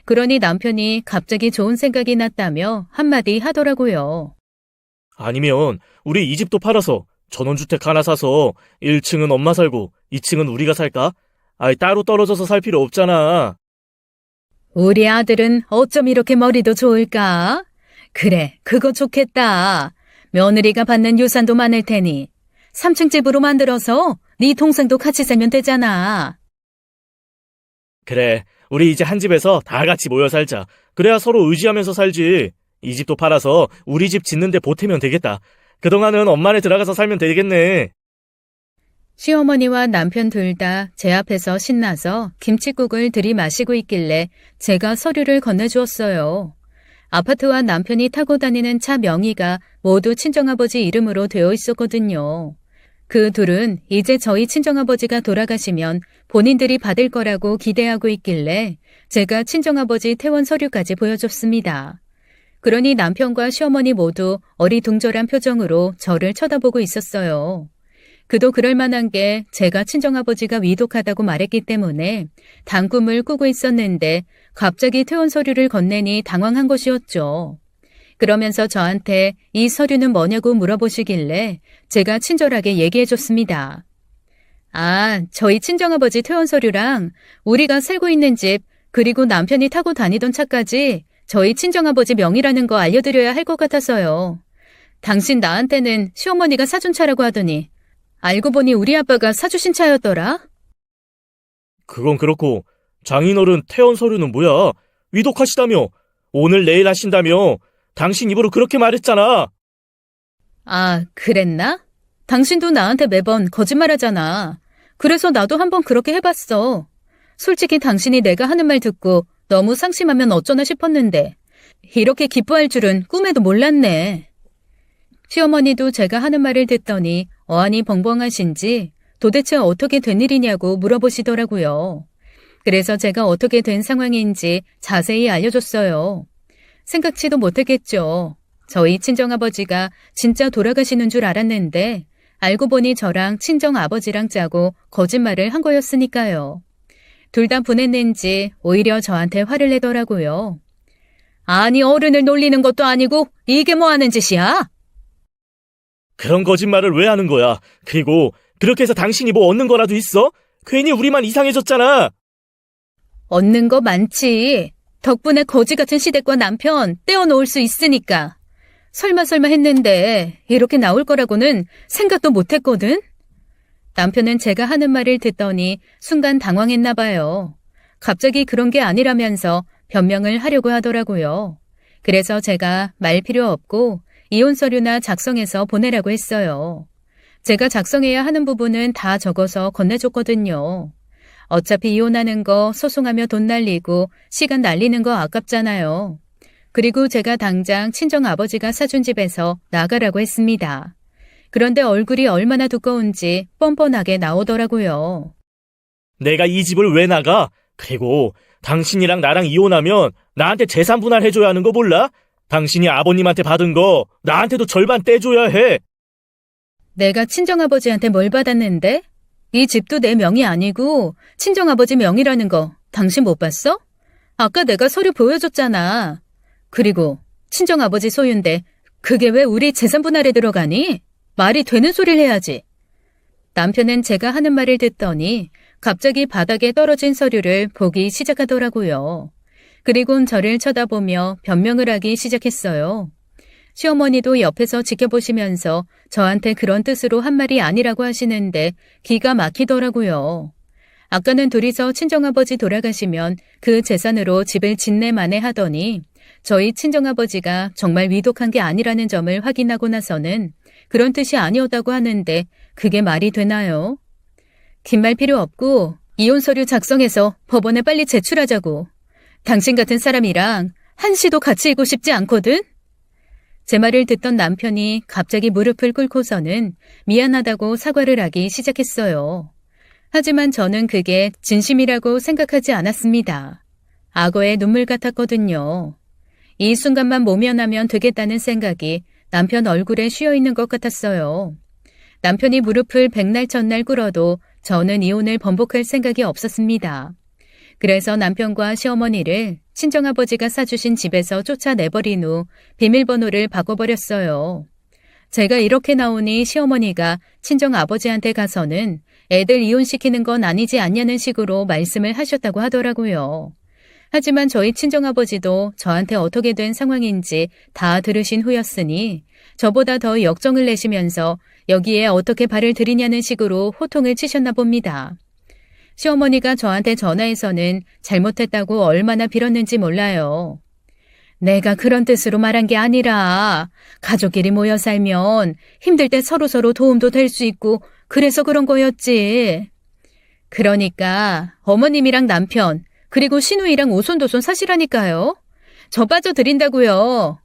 그러니 남편이 갑자기 좋은 생각이 났다며 한마디 하더라고요. 아니면 우리 이 집도 팔아서 전원주택 하나 사서 1층은 엄마 살고 2층은 우리가 살까? 아이, 따로 떨어져서 살 필요 없잖아. 우리 아들은 어쩜 이렇게 머리도 좋을까? 그래, 그거 좋겠다. 며느리가 받는 유산도 많을 테니 3층 집으로 만들어서 네 동생도 같이 살면 되잖아. 그래, 우리 이제 한 집에서 다 같이 모여 살자. 그래야 서로 의지하면서 살지. 이 집도 팔아서 우리 집 짓는데 보태면 되겠다. 그동안은 엄마네 들어가서 살면 되겠네. 시어머니와 남편 둘 다 제 앞에서 신나서 김칫국을 들이마시고 있길래 제가 서류를 건네주었어요. 아파트와 남편이 타고 다니는 차 명의가 모두 친정아버지 이름으로 되어 있었거든요. 그 둘은 이제 저희 친정아버지가 돌아가시면 본인들이 받을 거라고 기대하고 있길래 제가 친정아버지 퇴원 서류까지 보여줬습니다. 그러니 남편과 시어머니 모두 어리둥절한 표정으로 저를 쳐다보고 있었어요. 그도 그럴 만한 게 제가 친정아버지가 위독하다고 말했기 때문에 단꿈을 꾸고 있었는데 갑자기 퇴원 서류를 건네니 당황한 것이었죠. 그러면서 저한테 이 서류는 뭐냐고 물어보시길래 제가 친절하게 얘기해줬습니다. 아, 저희 친정아버지 퇴원 서류랑 우리가 살고 있는 집 그리고 남편이 타고 다니던 차까지 저희 친정아버지 명의라는 거 알려드려야 할 것 같아서요. 당신 나한테는 시어머니가 사준 차라고 하더니 알고 보니 우리 아빠가 사주신 차였더라? 그건 그렇고 장인어른 퇴원 서류는 뭐야? 위독하시다며? 오늘 내일 하신다며? 당신 입으로 그렇게 말했잖아. 아, 그랬나? 당신도 나한테 매번 거짓말하잖아. 그래서 나도 한번 그렇게 해봤어. 솔직히 당신이 내가 하는 말 듣고 너무 상심하면 어쩌나 싶었는데 이렇게 기뻐할 줄은 꿈에도 몰랐네. 시어머니도 제가 하는 말을 듣더니 어안이 벙벙하신지 도대체 어떻게 된 일이냐고 물어보시더라고요. 그래서 제가 어떻게 된 상황인지 자세히 알려줬어요. 생각지도 못했겠죠. 저희 친정아버지가 진짜 돌아가시는 줄 알았는데 알고 보니 저랑 친정아버지랑 짜고 거짓말을 한 거였으니까요. 둘 다 분했는지 오히려 저한테 화를 내더라고요. 아니 어른을 놀리는 것도 아니고 이게 뭐 하는 짓이야? 그런 거짓말을 왜 하는 거야? 그리고 그렇게 해서 당신이 뭐 얻는 거라도 있어? 괜히 우리만 이상해졌잖아. 얻는 거 많지. 덕분에 거지 같은 시댁과 남편 떼어놓을 수 있으니까. 설마 했는데 이렇게 나올 거라고는 생각도 못했거든. 남편은 제가 하는 말을 듣더니 순간 당황했나 봐요. 갑자기 그런 게 아니라면서 변명을 하려고 하더라고요. 그래서 제가 말 필요 없고 이혼 서류나 작성해서 보내라고 했어요. 제가 작성해야 하는 부분은 다 적어서 건네줬거든요. 어차피 이혼하는 거 소송하며 돈 날리고 시간 날리는 거 아깝잖아요. 그리고 제가 당장 친정아버지가 사준 집에서 나가라고 했습니다. 그런데 얼굴이 얼마나 두꺼운지 뻔뻔하게 나오더라고요. 내가 이 집을 왜 나가? 그리고 당신이랑 나랑 이혼하면 나한테 재산 분할해줘야 하는 거 몰라? 당신이 아버님한테 받은 거 나한테도 절반 떼줘야 해. 내가 친정아버지한테 뭘 받았는데? 이 집도 내 명이 아니고 친정아버지 명이라는 거 당신 못 봤어? 아까 내가 서류 보여줬잖아. 그리고 친정아버지 소유인데 그게 왜 우리 재산 분할에 들어가니? 말이 되는 소리를 해야지. 남편은 제가 하는 말을 듣더니 갑자기 바닥에 떨어진 서류를 보기 시작하더라고요. 그리곤 저를 쳐다보며 변명을 하기 시작했어요. 시어머니도 옆에서 지켜보시면서 저한테 그런 뜻으로 한 말이 아니라고 하시는데 기가 막히더라고요. 아까는 둘이서 친정아버지 돌아가시면 그 재산으로 집을 짓네마네 하더니 저희 친정아버지가 정말 위독한 게 아니라는 점을 확인하고 나서는 그런 뜻이 아니었다고 하는데 그게 말이 되나요? 긴 말 필요 없고 이혼 서류 작성해서 법원에 빨리 제출하자고. 당신 같은 사람이랑 한시도 같이 있고 싶지 않거든? 제 말을 듣던 남편이 갑자기 무릎을 꿇고서는 미안하다고 사과를 하기 시작했어요. 하지만 저는 그게 진심이라고 생각하지 않았습니다. 악어의 눈물 같았거든요. 이 순간만 모면하면 되겠다는 생각이 남편 얼굴에 쉬어있는 것 같았어요. 남편이 무릎을 백날 첫날 꿇어도 저는 이혼을 번복할 생각이 없었습니다. 그래서 남편과 시어머니를 친정아버지가 사주신 집에서 쫓아내버린 후 비밀번호를 바꿔버렸어요. 제가 이렇게 나오니 시어머니가 친정아버지한테 가서는 애들 이혼시키는 건 아니지 않냐는 식으로 말씀을 하셨다고 하더라고요. 하지만 저희 친정아버지도 저한테 어떻게 된 상황인지 다 들으신 후였으니 저보다 더 역정을 내시면서 여기에 어떻게 발을 들이냐는 식으로 호통을 치셨나 봅니다. 시어머니가 저한테 전화해서는 잘못했다고 얼마나 빌었는지 몰라요. 내가 그런 뜻으로 말한 게 아니라 가족끼리 모여 살면 힘들 때 서로서로 도움도 될 수 있고 그래서 그런 거였지. 그러니까 어머님이랑 남편 그리고 시누이랑 오손도손 사시라니까요. 저 빠져드린다고요.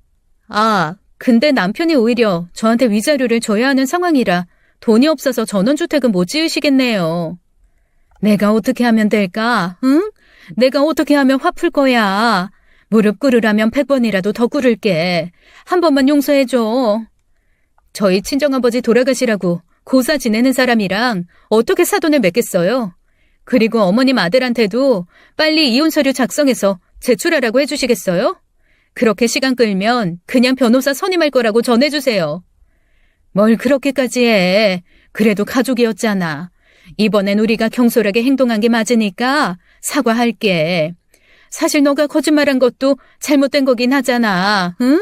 아, 근데 남편이 오히려 저한테 위자료를 줘야 하는 상황이라 돈이 없어서 전원주택은 못 지으시겠네요. 내가 어떻게 하면 될까? 응? 내가 어떻게 하면 화풀 거야? 무릎 꿇으라면 100번이라도 더 꿇을게. 한 번만 용서해줘. 저희 친정아버지 돌아가시라고 고사 지내는 사람이랑 어떻게 사돈을 맺겠어요? 그리고 어머님 아들한테도 빨리 이혼 서류 작성해서 제출하라고 해주시겠어요? 그렇게 시간 끌면 그냥 변호사 선임할 거라고 전해주세요. 뭘 그렇게까지 해. 그래도 가족이었잖아. 이번엔 우리가 경솔하게 행동한 게 맞으니까 사과할게. 사실 너가 거짓말한 것도 잘못된 거긴 하잖아. 응?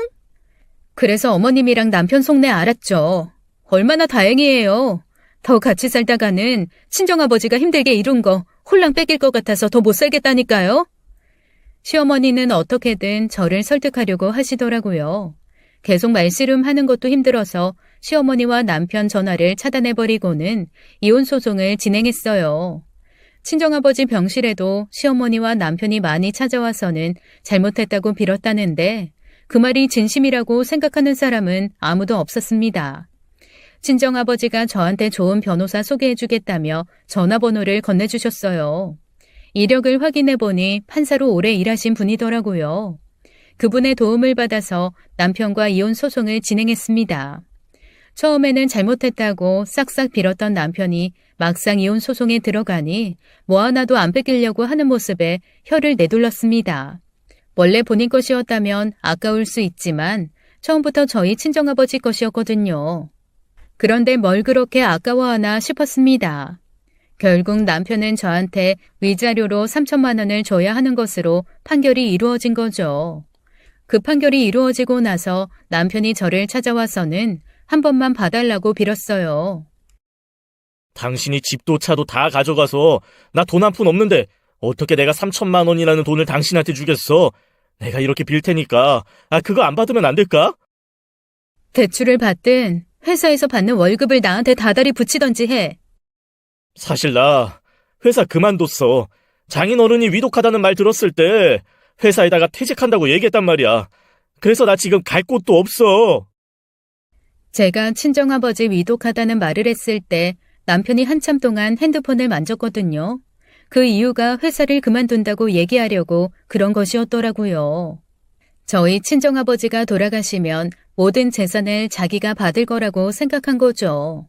그래서 어머님이랑 남편 속내 알았죠. 얼마나 다행이에요. 더 같이 살다가는 친정아버지가 힘들게 이룬 거 홀랑 뺏길 것 같아서 더 못 살겠다니까요. 시어머니는 어떻게든 저를 설득하려고 하시더라고요. 계속 말씨름하는 것도 힘들어서 시어머니와 남편 전화를 차단해버리고는 이혼 소송을 진행했어요. 친정아버지 병실에도 시어머니와 남편이 많이 찾아와서는 잘못했다고 빌었다는데 그 말이 진심이라고 생각하는 사람은 아무도 없었습니다. 친정아버지가 저한테 좋은 변호사 소개해주겠다며 전화번호를 건네주셨어요. 이력을 확인해보니 판사로 오래 일하신 분이더라고요. 그분의 도움을 받아서 남편과 이혼 소송을 진행했습니다. 처음에는 잘못했다고 싹싹 빌었던 남편이 막상 이혼 소송에 들어가니 뭐 하나도 안 뺏기려고 하는 모습에 혀를 내둘렀습니다. 원래 본인 것이었다면 아까울 수 있지만 처음부터 저희 친정아버지 것이었거든요. 그런데 뭘 그렇게 아까워하나 싶었습니다. 결국 남편은 저한테 위자료로 3천만 원을 줘야 하는 것으로 판결이 이루어진 거죠. 그 판결이 이루어지고 나서 남편이 저를 찾아와서는 한 번만 봐달라고 빌었어요. 당신이 집도 차도 다 가져가서 나 돈 한 푼 없는데 어떻게 내가 3천만 원이라는 돈을 당신한테 주겠어? 내가 이렇게 빌 테니까 그거 안 받으면 안 될까? 대출을 받든 회사에서 받는 월급을 나한테 다달이 붙이던지 해. 사실 나 회사 그만뒀어. 장인어른이 위독하다는 말 들었을 때 회사에다가 퇴직한다고 얘기했단 말이야. 그래서 나 지금 갈 곳도 없어. 제가 친정아버지 위독하다는 말을 했을 때 남편이 한참 동안 핸드폰을 만졌거든요. 그 이유가 회사를 그만둔다고 얘기하려고 그런 것이었더라고요. 저희 친정아버지가 돌아가시면 모든 재산을 자기가 받을 거라고 생각한 거죠.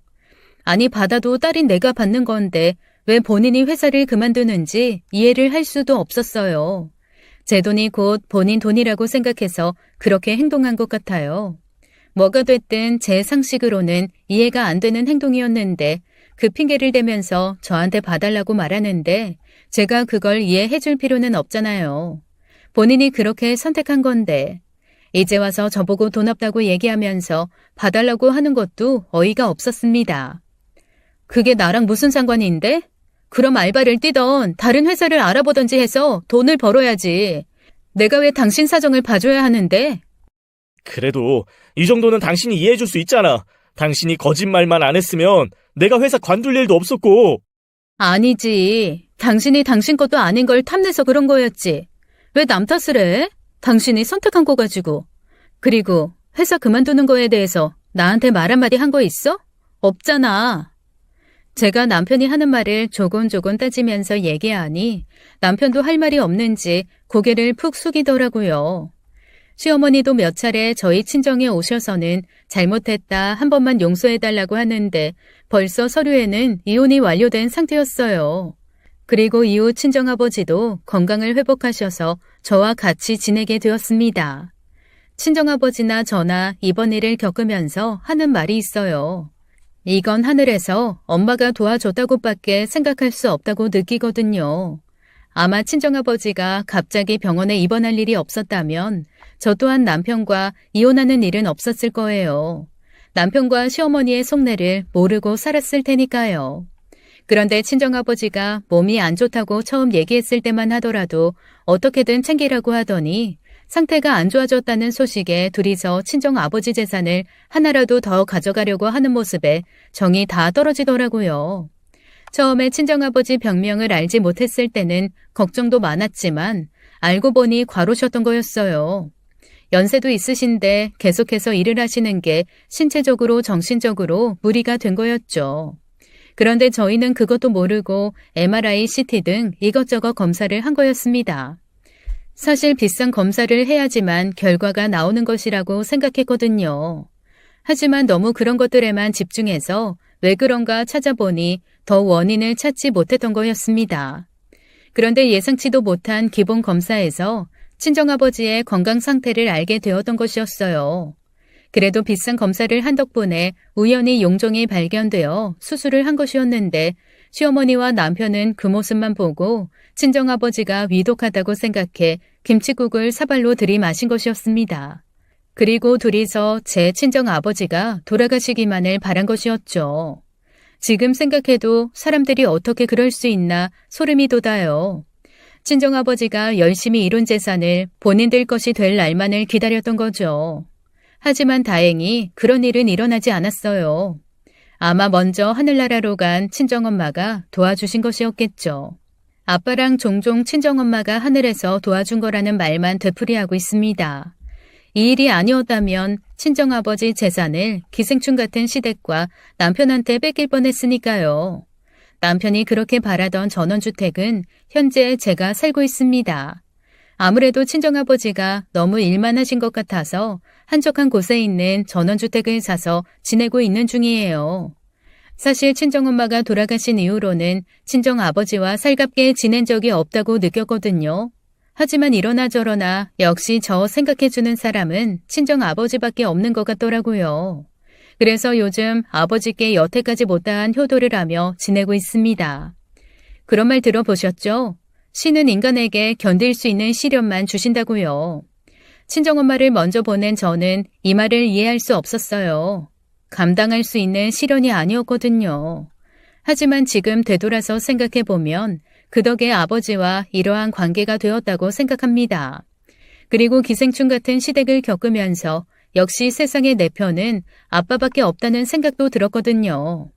아니 받아도 딸인 내가 받는 건데 왜 본인이 회사를 그만두는지 이해를 할 수도 없었어요. 제 돈이 곧 본인 돈이라고 생각해서 그렇게 행동한 것 같아요. 뭐가 됐든 제 상식으로는 이해가 안 되는 행동이었는데 그 핑계를 대면서 저한테 봐달라고 말하는데 제가 그걸 이해해 줄 필요는 없잖아요. 본인이 그렇게 선택한 건데 이제 와서 저보고 돈 없다고 얘기하면서 봐달라고 하는 것도 어이가 없었습니다. 그게 나랑 무슨 상관인데? 그럼 알바를 뛰던 다른 회사를 알아보던지 해서 돈을 벌어야지. 내가 왜 당신 사정을 봐줘야 하는데? 그래도 이 정도는 당신이 이해해 줄 수 있잖아. 당신이 거짓말만 안 했으면 내가 회사 관둘 일도 없었고. 아니지. 당신이 당신 것도 아닌 걸 탐내서 그런 거였지. 왜 남 탓을 해? 당신이 선택한 거 가지고. 그리고 회사 그만두는 거에 대해서 나한테 말 한마디 한 거 있어? 없잖아. 제가 남편이 하는 말을 조곤조곤 따지면서 얘기하니 남편도 할 말이 없는지 고개를 푹 숙이더라고요. 시어머니도 몇 차례 저희 친정에 오셔서는 잘못했다 한 번만 용서해달라고 하는데 벌써 서류에는 이혼이 완료된 상태였어요. 그리고 이후 친정아버지도 건강을 회복하셔서 저와 같이 지내게 되었습니다. 친정아버지나 저나 이번 일을 겪으면서 하는 말이 있어요. 이건 하늘에서 엄마가 도와줬다고밖에 생각할 수 없다고 느끼거든요. 아마 친정아버지가 갑자기 병원에 입원할 일이 없었다면 저 또한 남편과 이혼하는 일은 없었을 거예요. 남편과 시어머니의 속내를 모르고 살았을 테니까요. 그런데 친정아버지가 몸이 안 좋다고 처음 얘기했을 때만 하더라도 어떻게든 챙기라고 하더니 상태가 안 좋아졌다는 소식에 둘이서 친정아버지 재산을 하나라도 더 가져가려고 하는 모습에 정이 다 떨어지더라고요. 처음에 친정아버지 병명을 알지 못했을 때는 걱정도 많았지만 알고 보니 과로셨던 거였어요. 연세도 있으신데 계속해서 일을 하시는 게 신체적으로 정신적으로 무리가 된 거였죠. 그런데 저희는 그것도 모르고 MRI, CT 등 이것저것 검사를 한 거였습니다. 사실 비싼 검사를 해야지만 결과가 나오는 것이라고 생각했거든요. 하지만 너무 그런 것들에만 집중해서 왜 그런가 찾아보니 더 원인을 찾지 못했던 거였습니다. 그런데 예상치도 못한 기본 검사에서 친정아버지의 건강 상태를 알게 되었던 것이었어요. 그래도 비싼 검사를 한 덕분에 우연히 용종이 발견되어 수술을 한 것이었는데 시어머니와 남편은 그 모습만 보고 친정아버지가 위독하다고 생각해 김칫국을 사발로 들이마신 것이었습니다. 그리고 둘이서 제 친정아버지가 돌아가시기만을 바란 것이었죠. 지금 생각해도 사람들이 어떻게 그럴 수 있나 소름이 돋아요. 친정아버지가 열심히 이룬 재산을 본인들 것이 될 날만을 기다렸던 거죠. 하지만 다행히 그런 일은 일어나지 않았어요. 아마 먼저 하늘나라로 간 친정엄마가 도와주신 것이었겠죠. 아빠랑 종종 친정엄마가 하늘에서 도와준 거라는 말만 되풀이하고 있습니다. 이 일이 아니었다면 친정아버지 재산을 기생충 같은 시댁과 남편한테 뺏길 뻔했으니까요. 남편이 그렇게 바라던 전원주택은 현재 제가 살고 있습니다. 아무래도 친정아버지가 너무 일만 하신 것 같아서 한적한 곳에 있는 전원주택을 사서 지내고 있는 중이에요. 사실 친정엄마가 돌아가신 이후로는 친정아버지와 살갑게 지낸 적이 없다고 느꼈거든요. 하지만 이러나 저러나 역시 저 생각해주는 사람은 친정아버지밖에 없는 것 같더라고요. 그래서 요즘 아버지께 여태까지 못다한 효도를 하며 지내고 있습니다. 그런 말 들어보셨죠? 신은 인간에게 견딜 수 있는 시련만 주신다고요. 친정엄마를 먼저 보낸 저는 이 말을 이해할 수 없었어요. 감당할 수 있는 시련이 아니었거든요. 하지만 지금 되돌아서 생각해보면 그 덕에 아버지와 이러한 관계가 되었다고 생각합니다. 그리고 기생충 같은 시댁을 겪으면서 역시 세상의 내 편은 아빠밖에 없다는 생각도 들었거든요.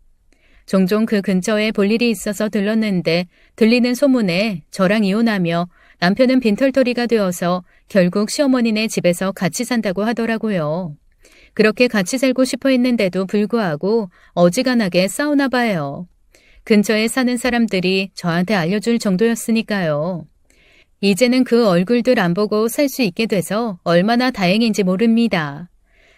종종 그 근처에 볼 일이 있어서 들렀는데 들리는 소문에 저랑 이혼하며 남편은 빈털터리가 되어서 결국 시어머니네 집에서 같이 산다고 하더라고요. 그렇게 같이 살고 싶어 했는데도 불구하고 어지간하게 싸우나 봐요. 근처에 사는 사람들이 저한테 알려줄 정도였으니까요. 이제는 그 얼굴들 안 보고 살 수 있게 돼서 얼마나 다행인지 모릅니다.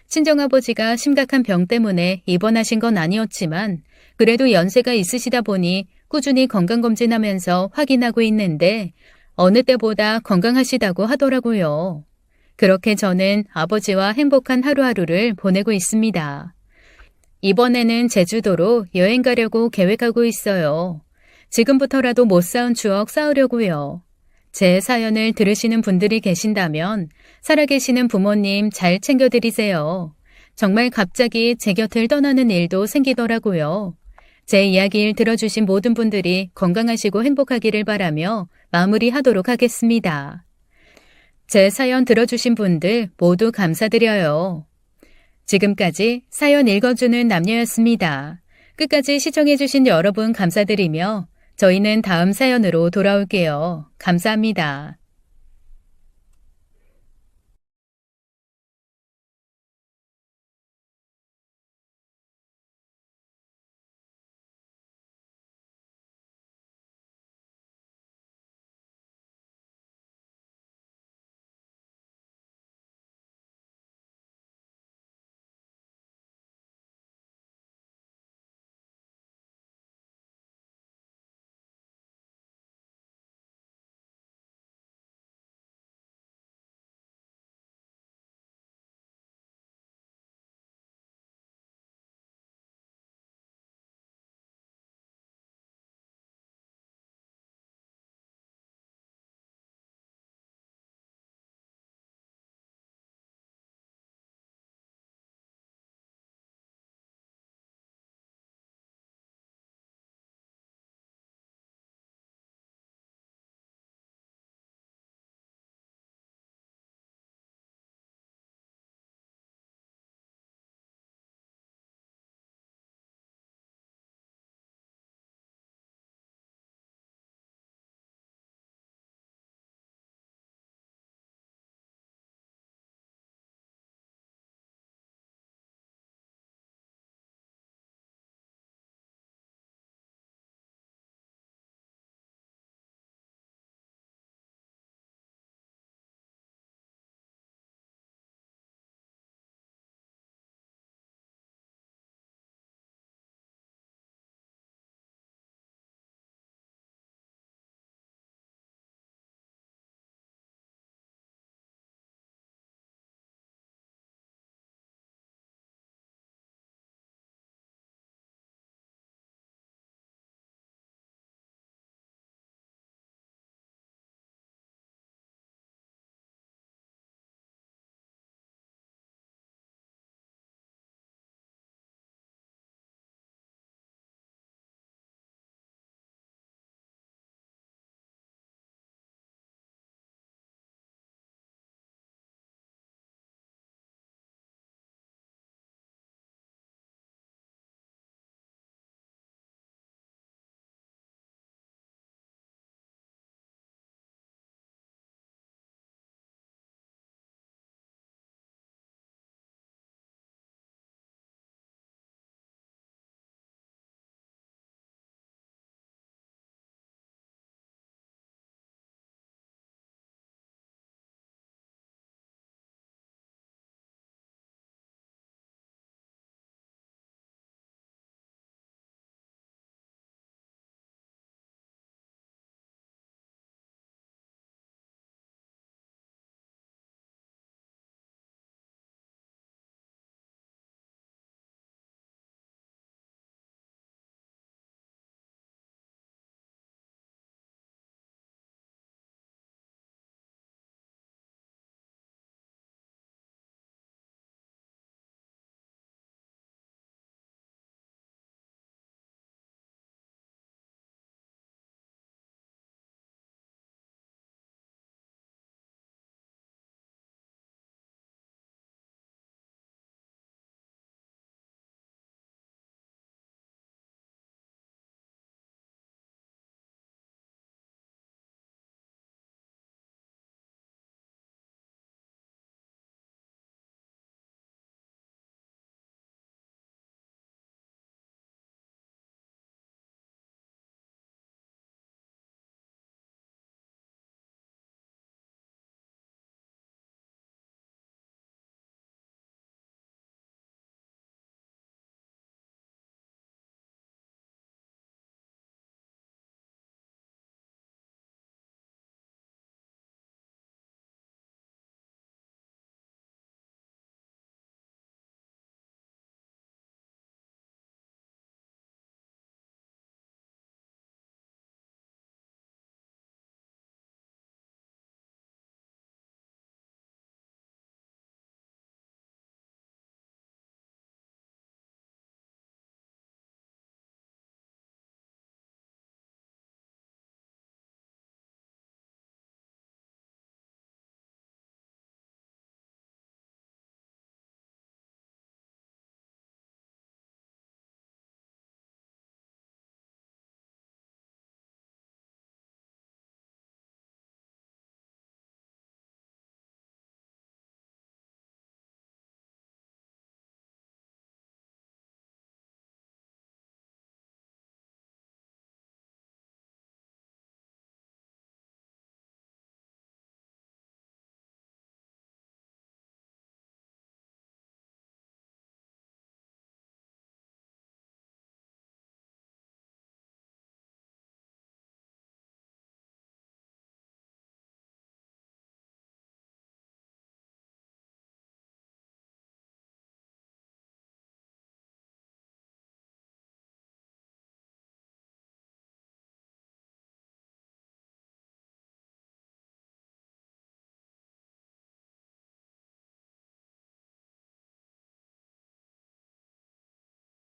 친정아버지가 심각한 병 때문에 입원하신 건 아니었지만 그래도 연세가 있으시다 보니 꾸준히 건강검진하면서 확인하고 있는데 어느 때보다 건강하시다고 하더라고요. 그렇게 저는 아버지와 행복한 하루하루를 보내고 있습니다. 이번에는 제주도로 여행 가려고 계획하고 있어요. 지금부터라도 못 쌓은 추억 쌓으려고요. 제 사연을 들으시는 분들이 계신다면 살아계시는 부모님 잘 챙겨드리세요. 정말 갑자기 제 곁을 떠나는 일도 생기더라고요. 제 이야기를 들어주신 모든 분들이 건강하시고 행복하기를 바라며 마무리하도록 하겠습니다. 제 사연 들어주신 분들 모두 감사드려요. 지금까지 사연 읽어주는 남녀였습니다. 끝까지 시청해주신 여러분 감사드리며 저희는 다음 사연으로 돌아올게요. 감사합니다.